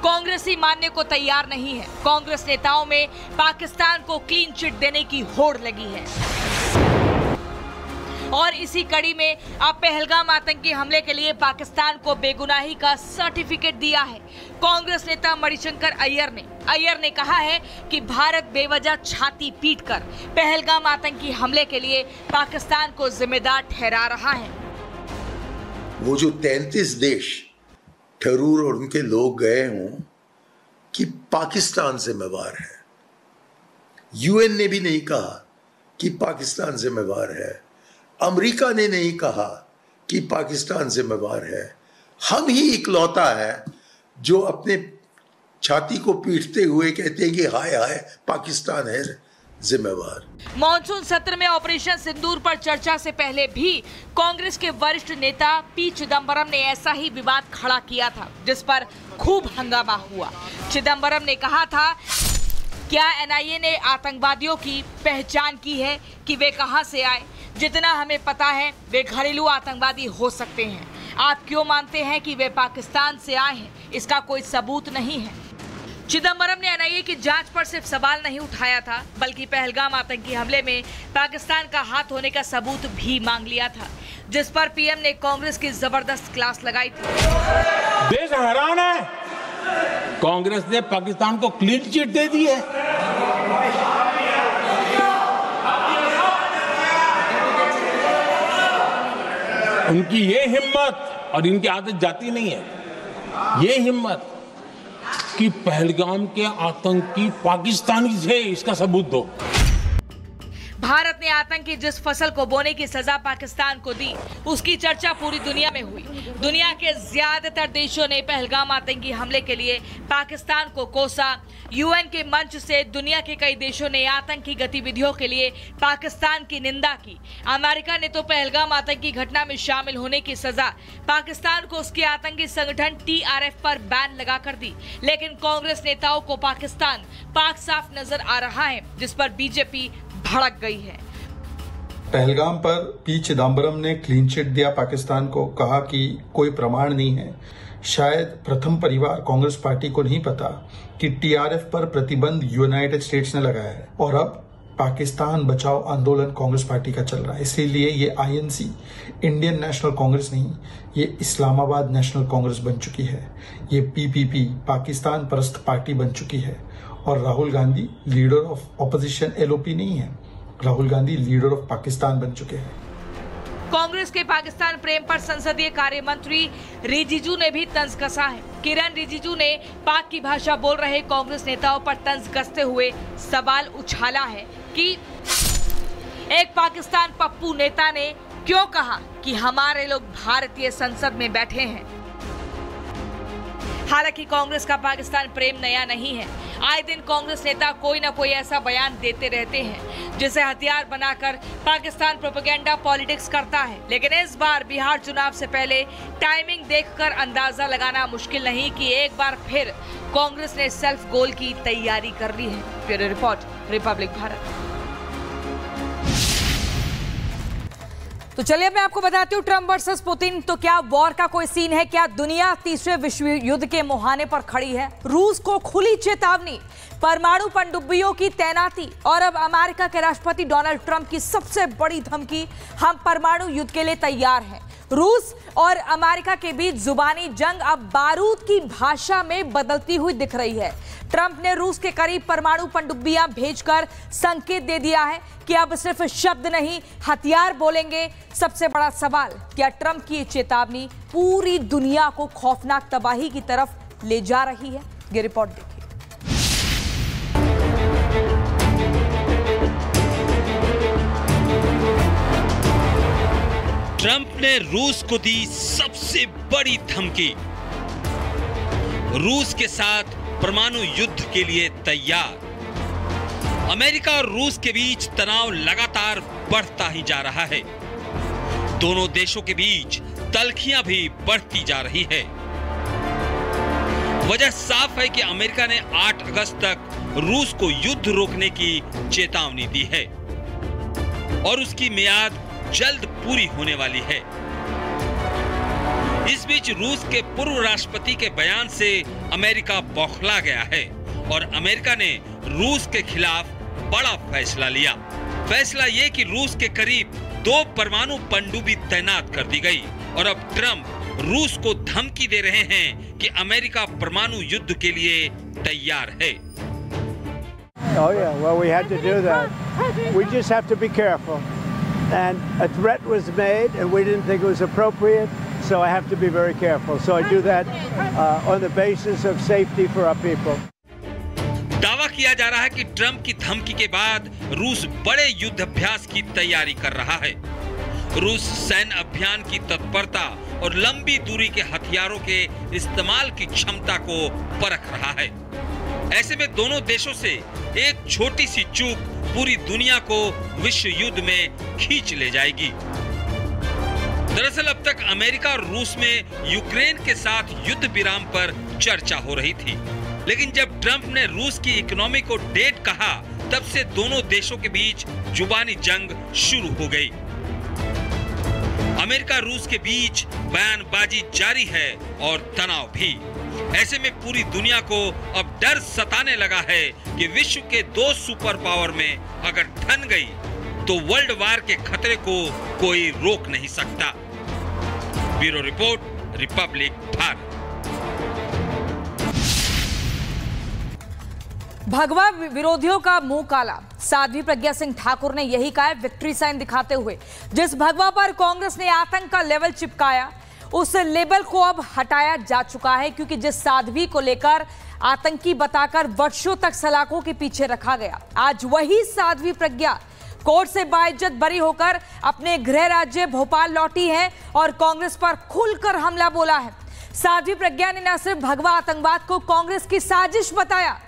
कांग्रेस ही मानने को तैयार नहीं है। कांग्रेस नेताओं में पाकिस्तान को क्लीन चिट देने की होड़ लगी है और इसी कड़ी में अब पहलगाम आतंकी हमले के लिए पाकिस्तान को बेगुनाही का सर्टिफिकेट दिया है। कांग्रेस नेता मणिशंकर अय्यर ने कहा है कि भारत बेवजह छाती पीटकर पहलगाम आतंकी हमले के लिए पाकिस्तान को जिम्मेदार ठहरा रहा है। वो जो 33 देश ठरूर और उनके लोग गए हों कि पाकिस्तान जिम्मेवार है, यूएन ने भी नहीं कहा कि पाकिस्तान जिम्मेवार है, अमेरिका ने नहीं कहा कि पाकिस्तान जिम्मेवार है। हम ही इकलौता है जो अपने छाती को पीटते हुए कहते हैं कि हाय हाय पाकिस्तान है जिम्मेवार। मॉनसून सत्र में ऑपरेशन सिंदूर पर चर्चा से पहले भी कांग्रेस के वरिष्ठ नेता पी चिदंबरम ने ऐसा ही विवाद खड़ा किया था, जिस पर खूब हंगामा हुआ। चिदंबरम ने कहा था, क्या एनआईए ने आतंकवादियों की पहचान की है कि वे कहां से आए? जितना हमें पता है वे घरेलू आतंकवादी हो सकते हैं। आप क्यों मानते हैं कि वे पाकिस्तान से आए हैं? इसका कोई सबूत नहीं है। चिदंबरम ने एनआईए की जांच पर सिर्फ सवाल नहीं उठाया था, बल्कि पहलगाम आतंकी हमले में पाकिस्तान का हाथ होने का सबूत भी मांग लिया था, जिस पर पीएम ने कांग्रेस की जबरदस्त क्लास लगाई थी। देश हैरान है, कांग्रेस ने पाकिस्तान को क्लीन चिट दे दी है। उनकी ये हिम्मत, और इनकी आदत जाती नहीं है, ये हिम्मत कि पहलगाम के आतंकी पाकिस्तानी थे, इसका सबूत दो। भारत ने आतंकी जिस फसल को बोने की सजा पाकिस्तान को दी, उसकी चर्चा पूरी दुनिया में हुई। दुनिया के ज्यादातर देशों ने पहलगाम आतंकी हमले के लिए पाकिस्तान को कोसा। यूएन के मंच से दुनिया के कई देशों ने आतंकी गतिविधियों के लिए पाकिस्तान की निंदा की। अमेरिका ने तो पहलगाम आतंकी घटना में शामिल होने की सजा पाकिस्तान को उसके आतंकी संगठन टीआरएफ पर बैन लगा कर दी। लेकिन कांग्रेस नेताओं को पाकिस्तान पाक साफ नजर आ रहा है, जिस पर बीजेपी भड़क गई है। पहलगाम पर पी चिदंबरम ने क्लीन चिट दिया पाकिस्तान को, कहा कि कोई प्रमाण नहीं है। शायद प्रथम परिवार कांग्रेस पार्टी को नहीं पता कि टीआरएफ पर प्रतिबंध यूनाइटेड स्टेट्स ने लगाया है और अब पाकिस्तान बचाओ आंदोलन कांग्रेस पार्टी का चल रहा है। इसीलिए ये आईएनसी, इंडियन नेशनल कांग्रेस नहीं, ये इस्लामाबाद नेशनल कांग्रेस बन चुकी है। ये पीपीपी, पाकिस्तान परस्त पार्टी बन चुकी है। और Rahul Gandhi leader of opposition LOP नहीं है, राहुल गांधी लीडर ऑफ पाकिस्तान बन चुके हैं। कांग्रेस के पाकिस्तान प्रेम पर संसदीय कार्य मंत्री रिजिजू ने भी तंज कसा है। किरण रिजिजू ने पाक की भाषा बोल रहे कांग्रेस नेताओं पर तंज कसते हुए सवाल उछाला है कि एक पाकिस्तान पप्पू नेता ने क्यों कहा कि हमारे लोग भारतीय संसद में बैठे हैं। हालांकि कांग्रेस का पाकिस्तान प्रेम नया नहीं है। आए दिन कांग्रेस नेता कोई न कोई ऐसा बयान देते रहते हैं जिसे हथियार बनाकर पाकिस्तान प्रोपेगेंडा पॉलिटिक्स करता है। लेकिन इस बार बिहार चुनाव से पहले टाइमिंग देखकर अंदाजा लगाना मुश्किल नहीं कि एक बार फिर कांग्रेस ने सेल्फ गोल की तैयारी कर ली है। Bureau report, Republic Bharat. तो चलिए मैं आपको बताती हूँ, ट्रंप वर्सेस पुतिन, तो क्या वॉर का कोई सीन है? क्या दुनिया तीसरे विश्व युद्ध के मुहाने पर खड़ी है? रूस को खुली चेतावनी, परमाणु पनडुब्बियों की तैनाती और अब अमेरिका के राष्ट्रपति डोनाल्ड ट्रंप की सबसे बड़ी धमकी, हम परमाणु युद्ध के लिए तैयार हैं। रूस और अमेरिका के बीच जुबानी जंग अब बारूद की भाषा में बदलती हुई दिख रही है। ट्रंप ने रूस के करीब परमाणु पनडुब्बियां भेजकर संकेत दे दिया है कि अब सिर्फ शब्द नहीं, हथियार बोलेंगे। सबसे बड़ा सवाल, क्या ट्रंप की ये चेतावनी पूरी दुनिया को खौफनाक तबाही की तरफ ले जा रही है? ये रिपोर्ट देखिए। ट्रंप ने रूस को दी सबसे बड़ी धमकी, रूस के साथ परमाणु युद्ध के लिए तैयार। अमेरिका और रूस के बीच तनाव लगातार बढ़ता ही जा रहा है। दोनों देशों के बीच तल्खियां भी बढ़ती जा रही है। वजह साफ है कि अमेरिका ने 8 अगस्त तक रूस को युद्ध रोकने की चेतावनी दी है और उसकी मियाद जल्द पूरी होने वाली है। इस बीच रूस के पूर्व राष्ट्रपति के बयान से अमेरिका बौखला गया है और अमेरिका ने रूस के खिलाफ बड़ा फैसला लिया। फैसला ये कि रूस के करीब 2 परमाणु पनडुब्बी तैनात कर दी गई और अब ट्रंप रूस को धमकी दे रहे हैं कि अमेरिका परमाणु युद्ध के लिए तैयार है। Oh yeah, well we had to do that. We just have to be careful. And a threat was made and we didn't think it was appropriate, so I have to be very careful. So I do that on the basis of safety for our people. दावा किया जा रहा है कि Trump की धमकी के बाद रूस बड़े युद्ध अभ्यास की तैयारी कर रहा है। रूस सैन्य अभियान की तत्परता और लंबी दूरी के हथियारों के इस्तेमाल की क्षमता को परख रहा है। ऐसे में दोनों देशों से एक छोटी सी चूक पूरी दुनिया को विश्व युद्ध में खींच ले जाएगी। दरअसल अब तक अमेरिका और रूस में यूक्रेन के साथ युद्ध विराम पर चर्चा हो रही थी, लेकिन जब ट्रंप ने रूस की इकोनॉमी को डेड कहा, तब से दोनों देशों के बीच जुबानी जंग शुरू हो गई। अमेरिका रूस के बीच बयानबाजी जारी है और तनाव भी। ऐसे में पूरी दुनिया को अब डर सताने लगा है कि विश्व के 2 सुपर पावर में अगर ठन गई तो वर्ल्ड वार के खतरे को कोई रोक नहीं सकता। Bureau report, Republic Bharat. भगवा विरोधियों का मुंह काला, साध्वी प्रज्ञा सिंह ठाकुर ने यही कहा है विक्ट्री साइन दिखाते हुए। जिस भगवा पर कांग्रेस ने आतंक का लेबल चिपकाया, उस लेबल को अब हटाया जा चुका है, क्योंकि जिस साध्वी को लेकर आतंकी बताकर वर्षों तक सलाखों के पीछे रखा गया, आज वही साध्वी प्रज्ञा कोर्ट से बाइज्जत बरी होकर अपने गृह राज्य भोपाल लौटी है और कांग्रेस पर खुलकर हमला बोला है। साध्वी प्रज्ञा ने न सिर्फ भगवा आतंकवाद को कांग्रेस की साजिश बताया,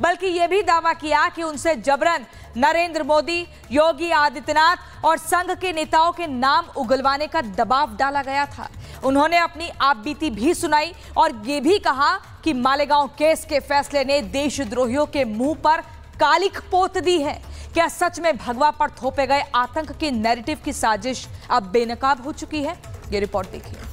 बल्कि यह भी दावा किया कि उनसे जबरन नरेंद्र मोदी, योगी आदित्यनाथ और संघ के नेताओं के नाम उगलवाने का दबाव डाला गया था। उन्होंने अपनी आपबीती भी सुनाई और ये भी कहा कि मालेगांव केस के फैसले ने देशद्रोहियों के मुंह पर कालिख पोत दी है। क्या सच में भगवा पर थोपे गए आतंक के नैरेटिव की साजिश अब बेनकाब हो चुकी है? ये रिपोर्ट देखिए।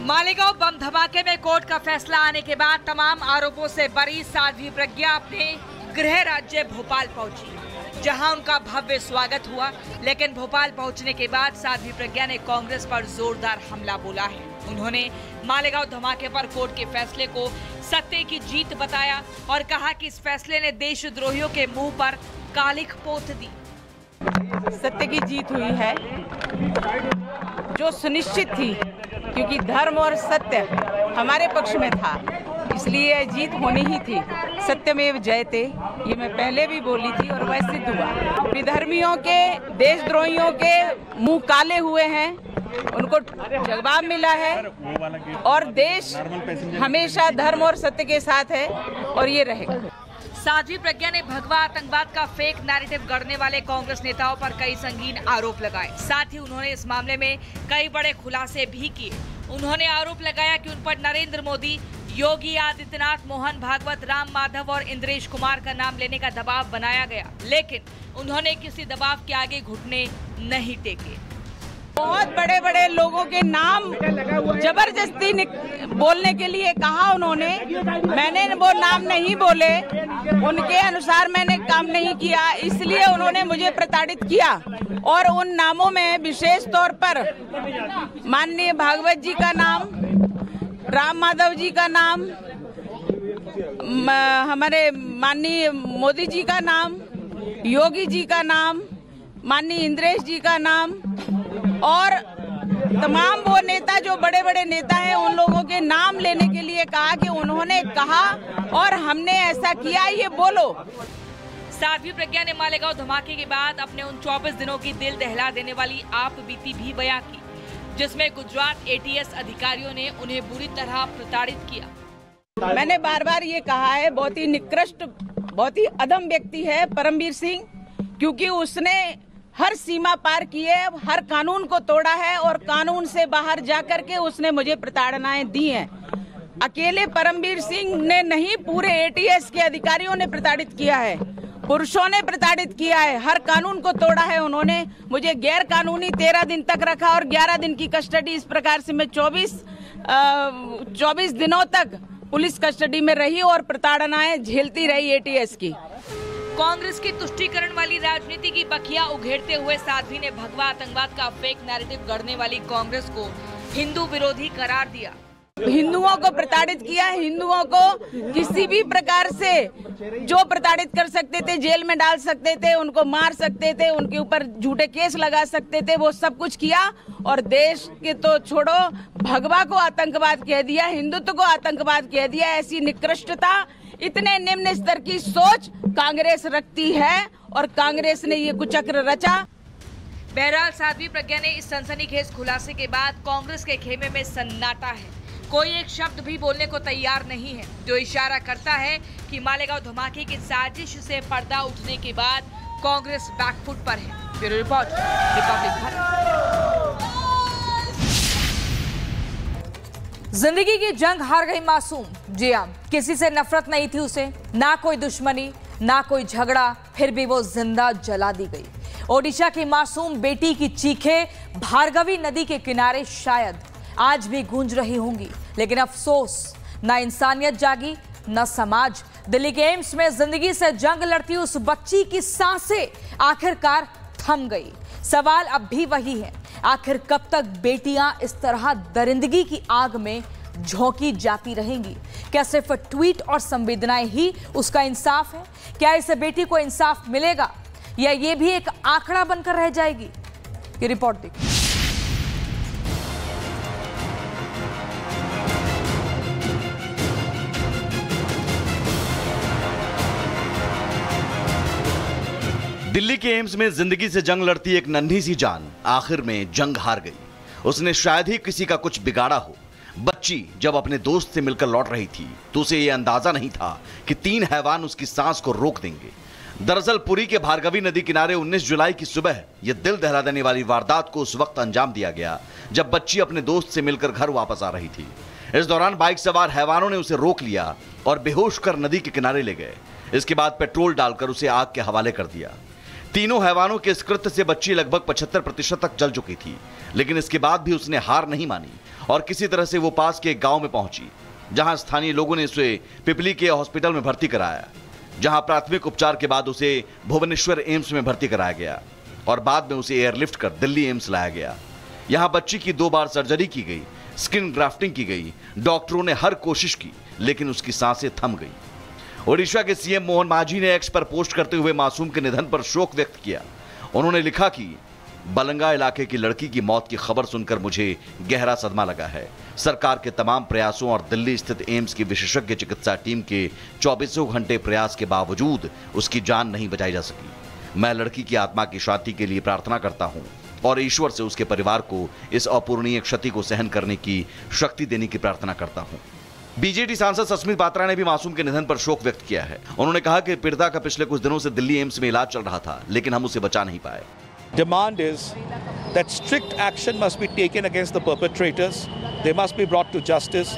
मालेगांव बम धमाके में कोर्ट का फैसला आने के बाद तमाम आरोपों से बरी साध्वी प्रज्ञा अपने गृह राज्य भोपाल पहुंची, जहां उनका भव्य स्वागत हुआ। लेकिन भोपाल पहुंचने के बाद साध्वी प्रज्ञा ने कांग्रेस पर जोरदार हमला बोला है। उन्होंने मालेगांव धमाके पर कोर्ट के फैसले को सत्य की जीत बताया और कहा कि इस फैसले ने देशद्रोहियों के मुंह पर कालिख पोत दी। सत्य की जीत हुई है जो सुनिश्चित थी, क्योंकि धर्म और सत्य हमारे पक्ष में था, इसलिए जीत होनी ही थी। सत्यमेव जयते, ये मैं पहले भी बोली थी और वह सिद्ध हुआ। विधर्मियों के, देशद्रोहियों के मुंह काले हुए हैं, उनको जवाब मिला है और देश हमेशा धर्म और सत्य के साथ है और ये रहेगा। साध्वी प्रज्ञा ने भगवा आतंकवाद का फेक नैरेटिव गढ़ने वाले कांग्रेस नेताओं पर कई संगीन आरोप लगाए। साथ ही उन्होंने इस मामले में कई बड़े खुलासे भी किए। उन्होंने आरोप लगाया कि उन पर नरेंद्र मोदी, योगी आदित्यनाथ, मोहन भागवत, राम माधव और इंद्रेश कुमार का नाम लेने का दबाव बनाया गया, लेकिन उन्होंने किसी दबाव के आगे घुटने नहीं टेके। बहुत बड़े बड़े लोगों के नाम जबरदस्ती बोलने के लिए कहा उन्होंने, मैंने वो नाम नहीं बोले, उनके अनुसार मैंने काम नहीं किया, इसलिए उन्होंने मुझे प्रताड़ित किया। और उन नामों में विशेष तौर पर माननीय भागवत जी का नाम, राम माधव जी का नाम, हमारे माननीय मोदी जी का नाम, योगी जी का नाम, माननीय इंद्रेश जी का नाम और तमाम वो नेता जो बड़े बड़े नेता हैं उन लोगों के नाम लेने के लिए कहा कि उन्होंने कहा और हमने ऐसा किया, ये बोलो। साध्वी प्रज्ञा ने मालेगांव धमाके के बाद अपने उन 24 दिनों की दिल दहला देने वाली आप बीती भी बयां की, जिसमें गुजरात एटीएस अधिकारियों ने उन्हें बुरी तरह प्रताड़ित किया। मैंने बार बार ये कहा है, बहुत ही निकृष्ट, बहुत ही अधम व्यक्ति है परमवीर सिंह, क्योंकि उसने हर सीमा पार की है, हर कानून को तोड़ा है और कानून से बाहर जाकर के उसने मुझे प्रताड़नाएं दी हैं। अकेले परमवीर सिंह ने नहीं, पूरे एटीएस के अधिकारियों ने प्रताड़ित किया है, पुरुषों ने प्रताड़ित किया है, हर कानून को तोड़ा है। उन्होंने मुझे गैर कानूनी 13 दिन तक रखा और 11 दिन की कस्टडी, इस प्रकार से मैं 24 दिनों तक पुलिस कस्टडी में रही और प्रताड़नाएं झेलती रही एटीएस की। कांग्रेस की तुष्टीकरण वाली राजनीति की बखिया उघेड़ते हुए साध्वी ने भगवा आतंकवाद का फेक नैरेटिव गढ़ने वाली कांग्रेस को हिंदू विरोधी करार दिया। हिंदुओं को प्रताड़ित किया, हिंदुओं को किसी भी प्रकार से जो प्रताड़ित कर सकते थे, जेल में डाल सकते थे, उनको मार सकते थे, उनके ऊपर झूठे केस लगा सकते थे, वो सब कुछ किया। और देश के तो छोड़ो, भगवा को आतंकवाद कह दिया, हिंदुत्व को आतंकवाद कह दिया। ऐसी निकृष्टता, इतने निम्न स्तर की सोच कांग्रेस रखती है और कांग्रेस ने ये कुचक्र रचा। बहरहाल साध्वी प्रज्ञा ने इस सनसनीखेज खुलासे के बाद कांग्रेस के खेमे में सन्नाटा है। कोई एक शब्द भी बोलने को तैयार नहीं है, जो इशारा करता है कि मालेगांव धमाके की साजिश से पर्दा उठने के बाद कांग्रेस बैकफुट पर है। Bureau report, Republic Bharat. जिंदगी की जंग हार गई मासूम। जी हां, किसी से नफरत नहीं थी उसे, ना कोई दुश्मनी, ना कोई झगड़ा, फिर भी वो जिंदा जला दी गई। ओडिशा की मासूम बेटी की चीखें भार्गवी नदी के किनारे शायद आज भी गूंज रही होंगी, लेकिन अफसोस, ना इंसानियत जागी, ना समाज। दिल्ली के एम्स में जिंदगी से जंग लड़ती उस बच्ची की सांसें आखिरकार थम गई। सवाल अब भी वही है, आखिर कब तक बेटियां इस तरह दरिंदगी की आग में झोंकी जाती रहेंगी? क्या सिर्फ ट्वीट और संवेदनाएं ही उसका इंसाफ है? क्या इस बेटी को इंसाफ मिलेगा या ये भी एक आंकड़ा बनकर रह जाएगी? ये रिपोर्ट देखिए। दिल्ली के एम्स में जिंदगी से जंग लड़ती एक नन्ही सी जान आखिर में जंग हार गई। उसने शायद ही किसी का कुछ बिगाड़ा हो। बच्ची जब अपने दोस्त से मिलकर लौट रही थी तो उसे यह अंदाजा नहीं था कि 3 हैवान उसकी सांस को रोक देंगे। दरअसल पुरी के भार्गवी नदी किनारे 19 जुलाई की सुबह यह दिल दहला देने वाली वारदात को उस वक्त अंजाम दिया गया जब बच्ची अपने दोस्त से मिलकर घर वापस आ रही थी। इस दौरान बाइक सवार हैवानों ने उसे रोक लिया और बेहोश कर नदी के किनारे ले गए। इसके बाद पेट्रोल डालकर उसे आग के हवाले कर दिया। तीनों हैवानों के इस कृत्य से बच्ची लगभग 75% तक जल चुकी थी, लेकिन इसके बाद भी उसने हार नहीं मानी और किसी तरह से वो पास के एक गांव में पहुंची, जहां स्थानीय लोगों ने उसे पिपली के हॉस्पिटल में भर्ती कराया, जहां प्राथमिक उपचार के बाद उसे भुवनेश्वर एम्स में भर्ती कराया गया और बाद में उसे एयरलिफ्ट कर दिल्ली एम्स लाया गया। यहां बच्ची की 2 बार सर्जरी की गई, स्किन ग्राफ्टिंग की गई, डॉक्टरों ने हर कोशिश की, लेकिन उसकी सांसें थम गई। ओडिशा के सीएम मोहन मांझी ने एक्स पर पोस्ट करते हुए मासूम के निधन पर शोक व्यक्त किया। उन्होंने लिखा कि बलंगा इलाके की लड़की की मौत की खबर सुनकर मुझे गहरा सदमा लगा है। सरकार के तमाम प्रयासों और दिल्ली स्थित एम्स की विशेषज्ञ चिकित्सा टीम के 24 घंटे प्रयास के बावजूद उसकी जान नहीं बचाई जा सकी। मैं लड़की की आत्मा की शांति के लिए प्रार्थना करता हूं और ईश्वर से उसके परिवार को इस अपूरणीय क्षति को सहन करने की शक्ति देने की प्रार्थना करता हूं। बीजेडी सांसद सस्मित पात्रा ने भी मासूम के निधन पर शोक व्यक्त किया है। उन्होंने कहा कि पीड़िता का पिछले कुछ दिनों से दिल्ली एम्स में इलाज चल रहा था, लेकिन हम उसे बचा नहीं पाए। demand is that strict action must be taken against the perpetrators. They must be brought to justice.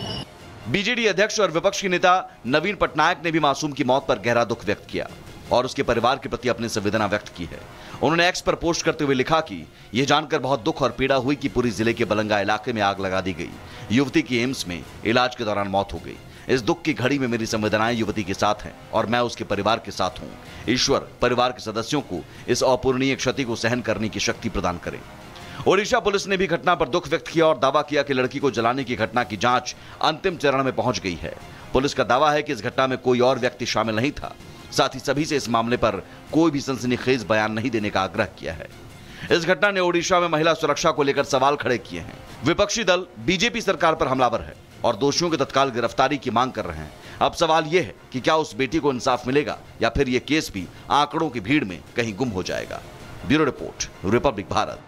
BJD अध्यक्ष और विपक्ष के नेता नवीन पटनायक ने भी मासूम की मौत पर गहरा दुख व्यक्त किया और उसके परिवार के प्रति अपनी संवेदना व्यक्त की है। उन्होंने एक्स पर पोस्ट करते हुए लिखा कि यह जानकर बहुत दुख और पीड़ा हुई कि पूरी जिले के बलंगा इलाके में आग लगा दी गई। युवती की एम्स में इलाज के दौरान मौत हो गई। इस दुख की घड़ी में मेरी संवेदनाएं युवती के साथ हैं और मैं उसके परिवार के साथ हूं। ईश्वर परिवार के सदस्यों को इस अपूरणीय क्षति को सहन करने की शक्ति प्रदान करे। ओडिशा पुलिस ने भी घटना पर दुख व्यक्त किया और दावा किया कि लड़की को जलाने की घटना की जांच अंतिम चरण में पहुंच गई है। पुलिस का दावा है कि इस घटना में कोई और व्यक्ति शामिल नहीं था। साथ ही सभी से इस मामले पर कोई भी सनसनीखेज बयान नहीं देने का आग्रह किया है। इस घटना ने ओडिशा में महिला सुरक्षा को लेकर सवाल खड़े किए हैं। विपक्षी दल बीजेपी सरकार पर हमलावर है और दोषियों की तत्काल गिरफ्तारी की मांग कर रहे हैं। अब सवाल यह है कि क्या उस बेटी को इंसाफ मिलेगा या फिर यह केस भी आंकड़ों की भीड़ में कहीं गुम हो जाएगा। Bureau report, Republic Bharat.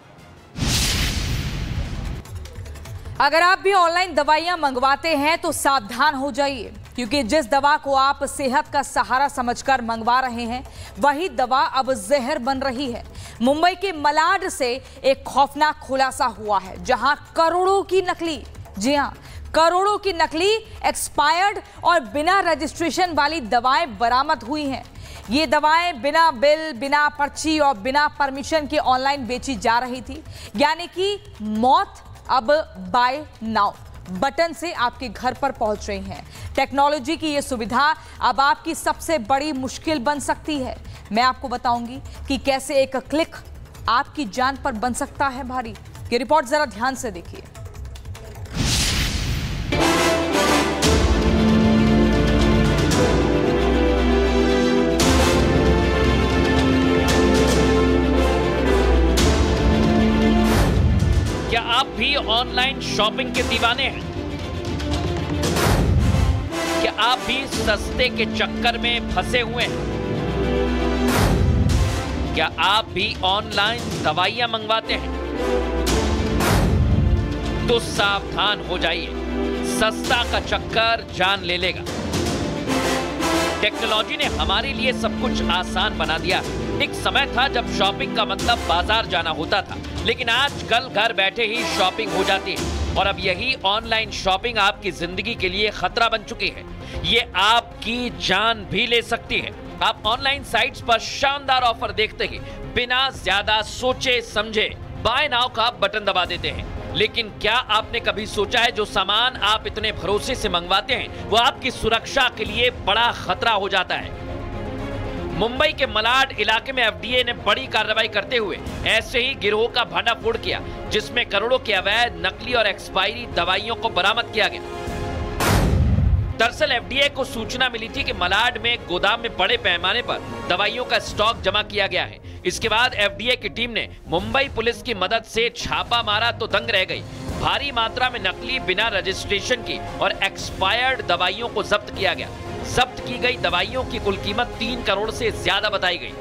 अगर आप भी ऑनलाइन दवाइयां मंगवाते हैं तो सावधान हो जाइए, क्योंकि जिस दवा को आप सेहत का सहारा समझकर मंगवा रहे हैं वही दवा अब जहर बन रही है। मुंबई के मलाड से एक खौफनाक खुलासा हुआ है, जहां करोड़ों की नकली, जी हां, करोड़ों की नकली, एक्सपायर्ड और बिना रजिस्ट्रेशन वाली दवाएं बरामद हुई हैं। ये दवाएं बिना बिल, बिना पर्ची और बिना परमिशन के ऑनलाइन बेची जा रही थी। यानी कि मौत अब बाय नाउ बटन से आपके घर पर पहुंच रही हैं। टेक्नोलॉजी की ये सुविधा अब आपकी सबसे बड़ी मुश्किल बन सकती है। मैं आपको बताऊंगी कि कैसे एक क्लिक आपकी जान पर बन सकता है भारी। ये रिपोर्ट जरा ध्यान से देखिए। क्या आप भी ऑनलाइन शॉपिंग के दीवाने हैं? क्या आप भी सस्ते के चक्कर में फंसे हुए हैं? क्या आप भी ऑनलाइन दवाइयां मंगवाते हैं? तो सावधान हो जाइए, सस्ता का चक्कर जान ले लेगा। टेक्नोलॉजी ने हमारे लिए सब कुछ आसान बना दिया। एक समय था जब शॉपिंग का मतलब बाजार जाना होता था, लेकिन आजकल घर बैठे ही शॉपिंग हो जाती है और अब यही ऑनलाइन शॉपिंग आपकी जिंदगी के लिए खतरा बन चुकी है। ये आपकी जान भी ले सकती है। आप ऑनलाइन साइट्स पर शानदार ऑफर देखते ही बिना ज्यादा सोचे समझे बाय नाउ का बटन दबा देते हैं। लेकिन क्या आपने कभी सोचा है जो सामान आप इतने भरोसे से मंगवाते हैं वो आपकी सुरक्षा के लिए बड़ा खतरा हो जाता है। मुंबई के मलाड इलाके में एफडीए ने बड़ी कार्रवाई करते हुए ऐसे ही गिरोह का भंडाफोड़ किया, जिसमें करोड़ों की अवैध, नकली और एक्सपायरी दवाइयों को बरामद किया गया। दरअसल एफडीए को सूचना मिली थी कि मलाड में गोदाम में बड़े पैमाने पर दवाइयों का स्टॉक जमा किया गया है। इसके बाद एफडीए की टीम ने मुंबई पुलिस की मदद से छापा मारा तो दंग रह गई। भारी मात्रा में नकली, बिना रजिस्ट्रेशन की और एक्सपायर्ड दवाइयों को जब्त किया गया। जब्त की गई दवाइयों की कुल कीमत 3 करोड़ से ज्यादा बताई गई।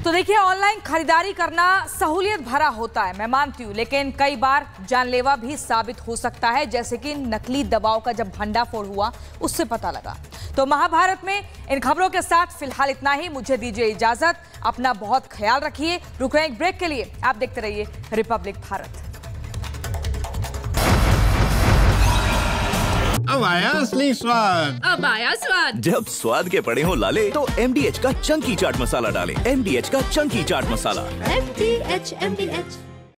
तो देखिए, ऑनलाइन खरीदारी करना सहूलियत भरा होता है, मैं मानती हूँ, लेकिन कई बार जानलेवा भी साबित हो सकता है, जैसे कि नकली दवाओं का जब भंडाफोड़ हुआ उससे पता लगा। तो महाभारत में इन खबरों के साथ फिलहाल इतना ही। मुझे दीजिए इजाजत, अपना बहुत ख्याल रखिए। रुक रहे हैं एक ब्रेक के लिए, आप देखते रहिए रिपब्लिक भारत। अब आया असली स्वाद। अब आया स्वाद। जब स्वाद के पड़े हो लाले तो MDH का चंकी चाट मसाला डालें। MDH का चंकी चाट मसाला। MDH